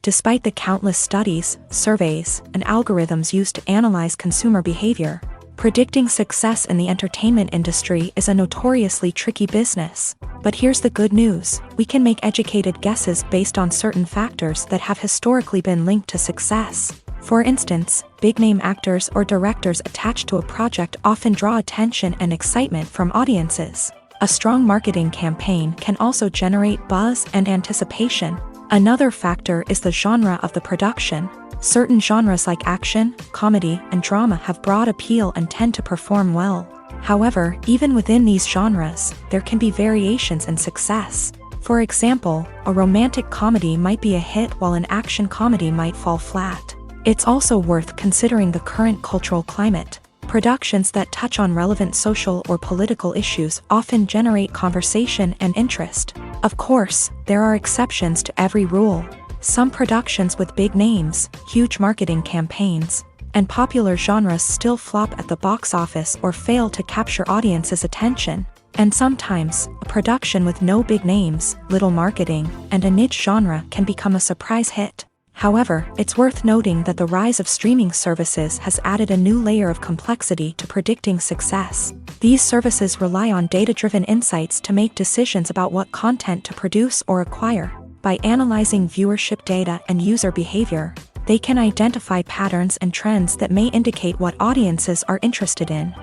Despite the countless studies, surveys, and algorithms used to analyze consumer behavior, predicting success in the entertainment industry is a notoriously tricky business. But here's the good news: we can make educated guesses based on certain factors that have historically been linked to success. For instance, big-name actors or directors attached to a project often draw attention and excitement from audiences. A strong marketing campaign can also generate buzz and anticipation. Another factor is the genre of the production. Certain genres like action, comedy, and drama have broad appeal and tend to perform well. However, even within these genres, there can be variations in success. For example, a romantic comedy might be a hit while an action comedy might fall flat. It's also worth considering the current cultural climate. Productions that touch on relevant social or political issues often generate conversation and interest. Of course, there are exceptions to every rule. Some productions with big names, huge marketing campaigns, and popular genres still flop at the box office or fail to capture audiences' attention. And sometimes, a production with no big names, little marketing, and a niche genre can become a surprise hit. However, it's worth noting that the rise of streaming services has added a new layer of complexity to predicting success. These services rely on data-driven insights to make decisions about what content to produce or acquire. By analyzing viewership data and user behavior, they can identify patterns and trends that may indicate what audiences are interested in.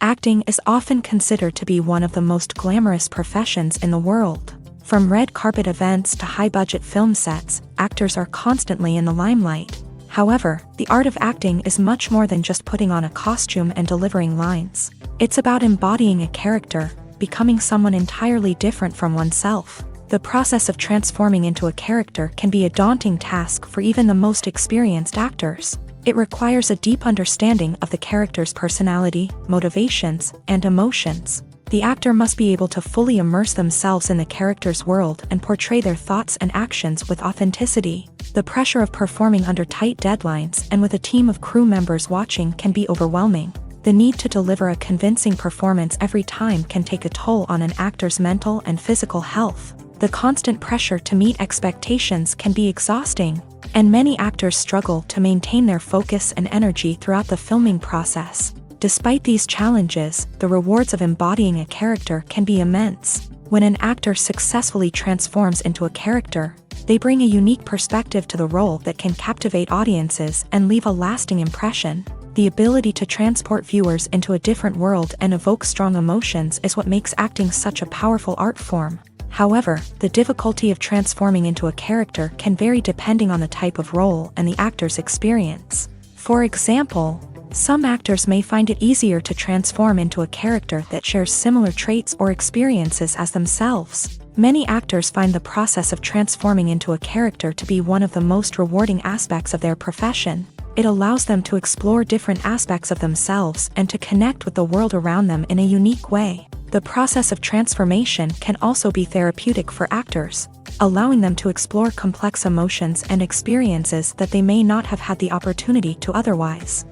Acting is often considered to be one of the most glamorous professions in the world. From red carpet events to high-budget film sets, actors are constantly in the limelight. However, the art of acting is much more than just putting on a costume and delivering lines. It's about embodying a character, becoming someone entirely different from oneself. The process of transforming into a character can be a daunting task for even the most experienced actors. It requires a deep understanding of the character's personality, motivations, and emotions. The actor must be able to fully immerse themselves in the character's world and portray their thoughts and actions with authenticity. The pressure of performing under tight deadlines and with a team of crew members watching can be overwhelming. The need to deliver a convincing performance every time can take a toll on an actor's mental and physical health. The constant pressure to meet expectations can be exhausting, and many actors struggle to maintain their focus and energy throughout the filming process. Despite these challenges, the rewards of embodying a character can be immense. When an actor successfully transforms into a character, they bring a unique perspective to the role that can captivate audiences and leave a lasting impression. The ability to transport viewers into a different world and evoke strong emotions is what makes acting such a powerful art form. However, the difficulty of transforming into a character can vary depending on the type of role and the actor's experience. For example, some actors may find it easier to transform into a character that shares similar traits or experiences as themselves. Many actors find the process of transforming into a character to be one of the most rewarding aspects of their profession. It allows them to explore different aspects of themselves and to connect with the world around them in a unique way. The process of transformation can also be therapeutic for actors, allowing them to explore complex emotions and experiences that they may not have had the opportunity to otherwise.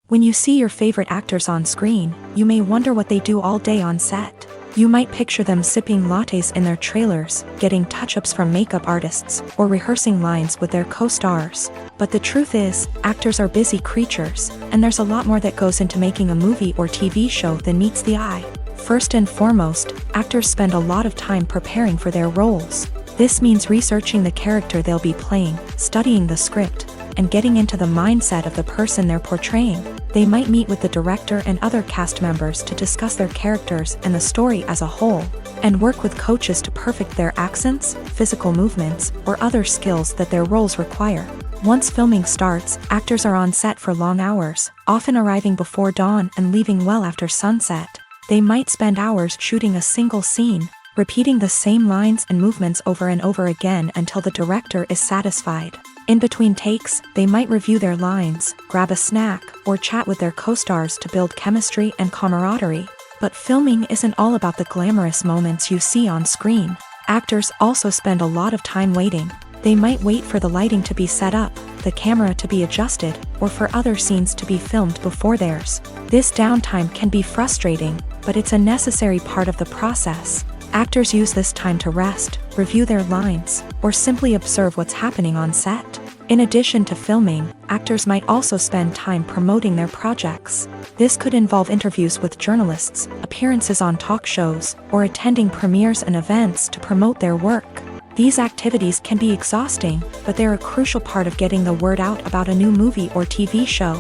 When you see your favorite actors on screen, you may wonder what they do all day on set. You might picture them sipping lattes in their trailers, getting touch-ups from makeup artists, or rehearsing lines with their co-stars. But the truth is, actors are busy creatures, and there's a lot more that goes into making a movie or TV show than meets the eye. First and foremost, actors spend a lot of time preparing for their roles. This means researching the character they'll be playing, studying the script, and getting into the mindset of the person they're portraying. They might meet with the director and other cast members to discuss their characters and the story as a whole, and work with coaches to perfect their accents, physical movements, or other skills that their roles require. Once filming starts, actors are on set for long hours, often arriving before dawn and leaving well after sunset. They might spend hours shooting a single scene, repeating the same lines and movements over and over again until the director is satisfied. In between takes, they might review their lines, grab a snack, or chat with their co-stars to build chemistry and camaraderie. But filming isn't all about the glamorous moments you see on screen. Actors also spend a lot of time waiting. They might wait for the lighting to be set up, the camera to be adjusted, or for other scenes to be filmed before theirs. This downtime can be frustrating, but it's a necessary part of the process. Actors use this time to rest, review their lines, or simply observe what's happening on set. In addition to filming, actors might also spend time promoting their projects. This could involve interviews with journalists, appearances on talk shows, or attending premieres and events to promote their work. These activities can be exhausting, but they're a crucial part of getting the word out about a new movie or TV show.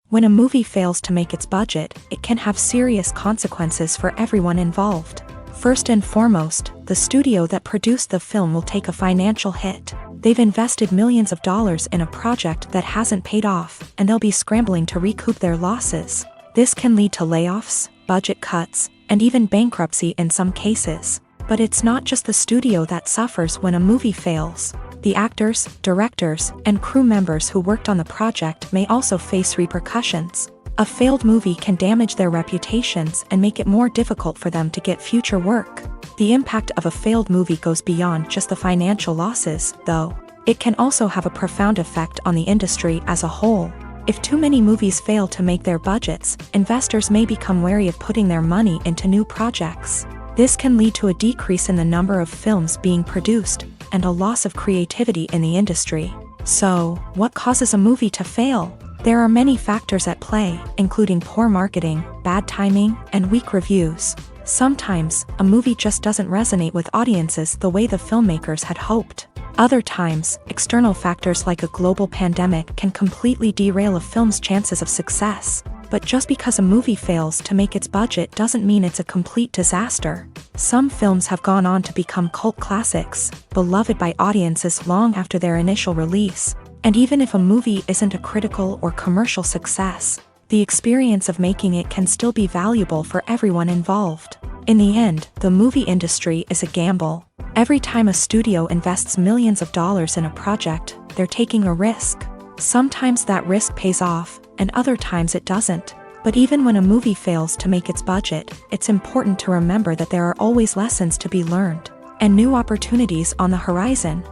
When a movie fails to make its budget, it can have serious consequences for everyone involved. First and foremost, the studio that produced the film will take a financial hit. They've invested millions of dollars in a project that hasn't paid off, and they'll be scrambling to recoup their losses. This can lead to layoffs, budget cuts, and even bankruptcy in some cases. But it's not just the studio that suffers when a movie fails. The actors, directors, and crew members who worked on the project may also face repercussions. A failed movie can damage their reputations and make it more difficult for them to get future work. The impact of a failed movie goes beyond just the financial losses, though. It can also have a profound effect on the industry as a whole. If too many movies fail to make their budgets, investors may become wary of putting their money into new projects. This can lead to a decrease in the number of films being produced, and a loss of creativity in the industry. So, what causes a movie to fail? There are many factors at play, including poor marketing, bad timing, and weak reviews. Sometimes, a movie just doesn't resonate with audiences the way the filmmakers had hoped. Other times, external factors like a global pandemic can completely derail a film's chances of success. But just because a movie fails to make its budget doesn't mean it's a complete disaster. Some films have gone on to become cult classics, beloved by audiences long after their initial release. And even if a movie isn't a critical or commercial success, the experience of making it can still be valuable for everyone involved. In the end, the movie industry is a gamble. Every time a studio invests millions of dollars in a project, they're taking a risk. Sometimes that risk pays off, and other times it doesn't. But even when a movie fails to make its budget, it's important to remember that there are always lessons to be learned, and new opportunities on the horizon.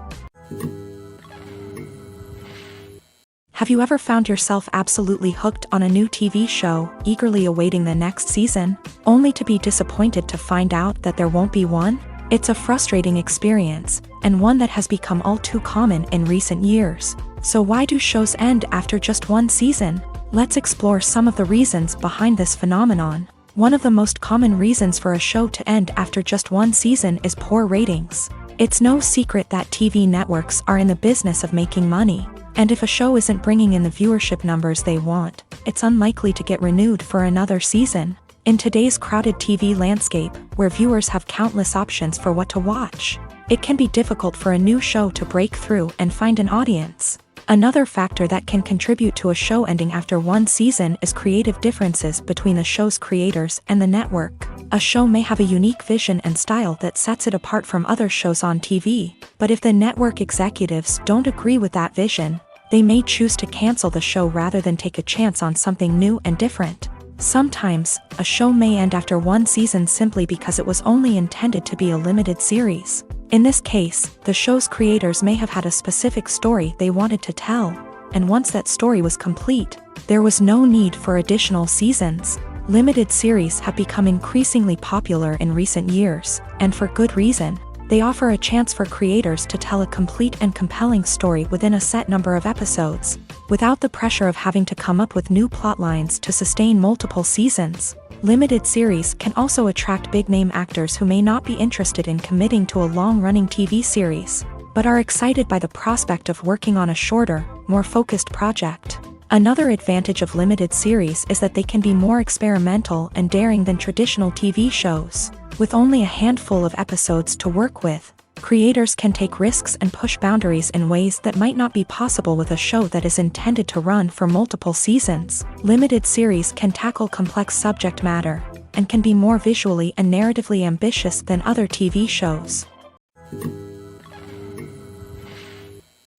Have you ever found yourself absolutely hooked on a new TV show, eagerly awaiting the next season, only to be disappointed to find out that there won't be one? It's a frustrating experience, and one that has become all too common in recent years. So why do shows end after just one season? Let's explore some of the reasons behind this phenomenon. One of the most common reasons for a show to end after just one season is poor ratings. It's no secret that TV networks are in the business of making money, and if a show isn't bringing in the viewership numbers they want, it's unlikely to get renewed for another season. In today's crowded TV landscape, where viewers have countless options for what to watch, it can be difficult for a new show to break through and find an audience. Another factor that can contribute to a show ending after one season is creative differences between the show's creators and the network. A show may have a unique vision and style that sets it apart from other shows on TV, but if the network executives don't agree with that vision, they may choose to cancel the show rather than take a chance on something new and different. Sometimes, a show may end after one season simply because it was only intended to be a limited series. In this case, the show's creators may have had a specific story they wanted to tell, and once that story was complete, there was no need for additional seasons. Limited series have become increasingly popular in recent years, and for good reason. They offer a chance for creators to tell a complete and compelling story within a set number of episodes, without the pressure of having to come up with new plotlines to sustain multiple seasons. Limited series can also attract big-name actors who may not be interested in committing to a long-running TV series, but are excited by the prospect of working on a shorter, more focused project. Another advantage of limited series is that they can be more experimental and daring than traditional TV shows. With only a handful of episodes to work with, creators can take risks and push boundaries in ways that might not be possible with a show that is intended to run for multiple seasons. Limited series can tackle complex subject matter, and can be more visually and narratively ambitious than other TV shows.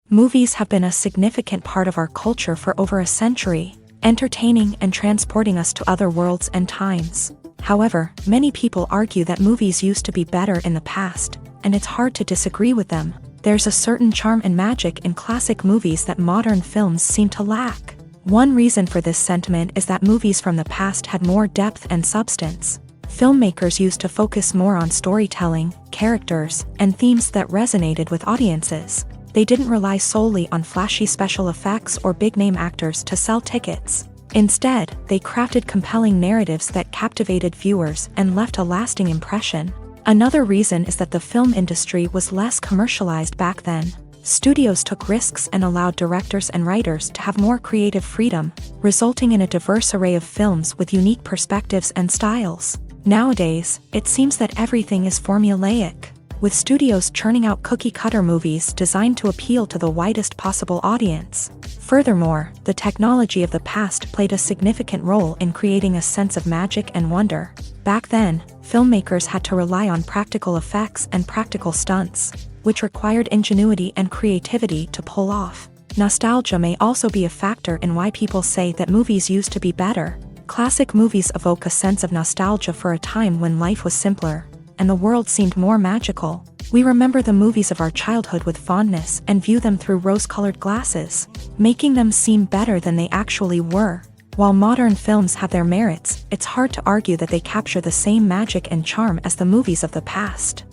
Movies have been a significant part of our culture for over a century, entertaining and transporting us to other worlds and times. However, many people argue that movies used to be better in the past, and it's hard to disagree with them. There's a certain charm and magic in classic movies that modern films seem to lack. One reason for this sentiment is that movies from the past had more depth and substance. Filmmakers used to focus more on storytelling, characters, and themes that resonated with audiences. They didn't rely solely on flashy special effects or big-name actors to sell tickets. Instead, they crafted compelling narratives that captivated viewers and left a lasting impression. Another reason is that the film industry was less commercialized back then. Studios took risks and allowed directors and writers to have more creative freedom, resulting in a diverse array of films with unique perspectives and styles. Nowadays, it seems that everything is formulaic, with studios churning out cookie-cutter movies designed to appeal to the widest possible audience. Furthermore, the technology of the past played a significant role in creating a sense of magic and wonder. Back then, filmmakers had to rely on practical effects and practical stunts, which required ingenuity and creativity to pull off. Nostalgia may also be a factor in why people say that movies used to be better. Classic movies evoke a sense of nostalgia for a time when life was simpler, and the world seemed more magical. We remember the movies of our childhood with fondness and view them through rose-colored glasses, making them seem better than they actually were. While modern films have their merits, it's hard to argue that they capture the same magic and charm as the movies of the past.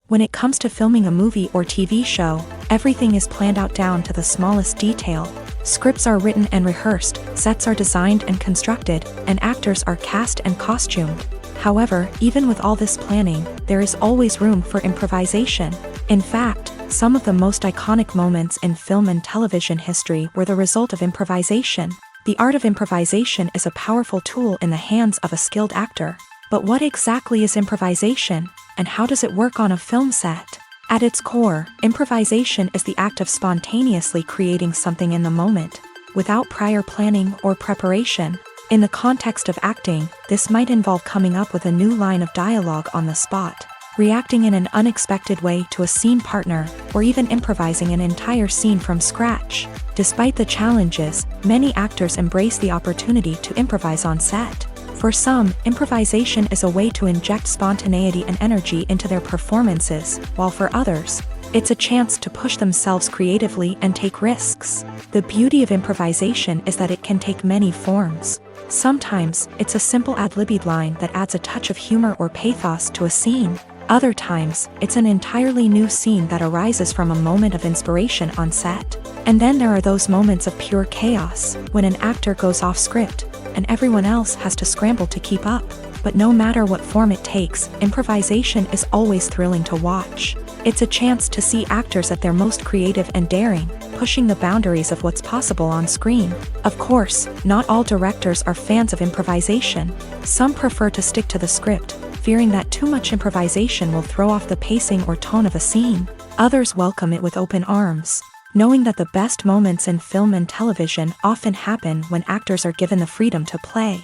When it comes to filming a movie or TV show, everything is planned out down to the smallest detail. Scripts are written and rehearsed, sets are designed and constructed, and actors are cast and costumed. However, even with all this planning, there is always room for improvisation. In fact, some of the most iconic moments in film and television history were the result of improvisation. The art of improvisation is a powerful tool in the hands of a skilled actor. But what exactly is improvisation, and how does it work on a film set? At its core, improvisation is the act of spontaneously creating something in the moment, without prior planning or preparation. In the context of acting, this might involve coming up with a new line of dialogue on the spot, reacting in an unexpected way to a scene partner, or even improvising an entire scene from scratch. Despite the challenges, many actors embrace the opportunity to improvise on set. For some, improvisation is a way to inject spontaneity and energy into their performances, while for others, it's a chance to push themselves creatively and take risks. The beauty of improvisation is that it can take many forms. Sometimes, it's a simple ad-libbed line that adds a touch of humor or pathos to a scene. Other times, it's an entirely new scene that arises from a moment of inspiration on set. And then there are those moments of pure chaos, when an actor goes off script, and everyone else has to scramble to keep up. But no matter what form it takes, improvisation is always thrilling to watch. It's a chance to see actors at their most creative and daring, pushing the boundaries of what's possible on screen. Of course, not all directors are fans of improvisation. Some prefer to stick to the script, fearing that too much improvisation will throw off the pacing or tone of a scene. Others welcome it with open arms, knowing that the best moments in film and television often happen when actors are given the freedom to play.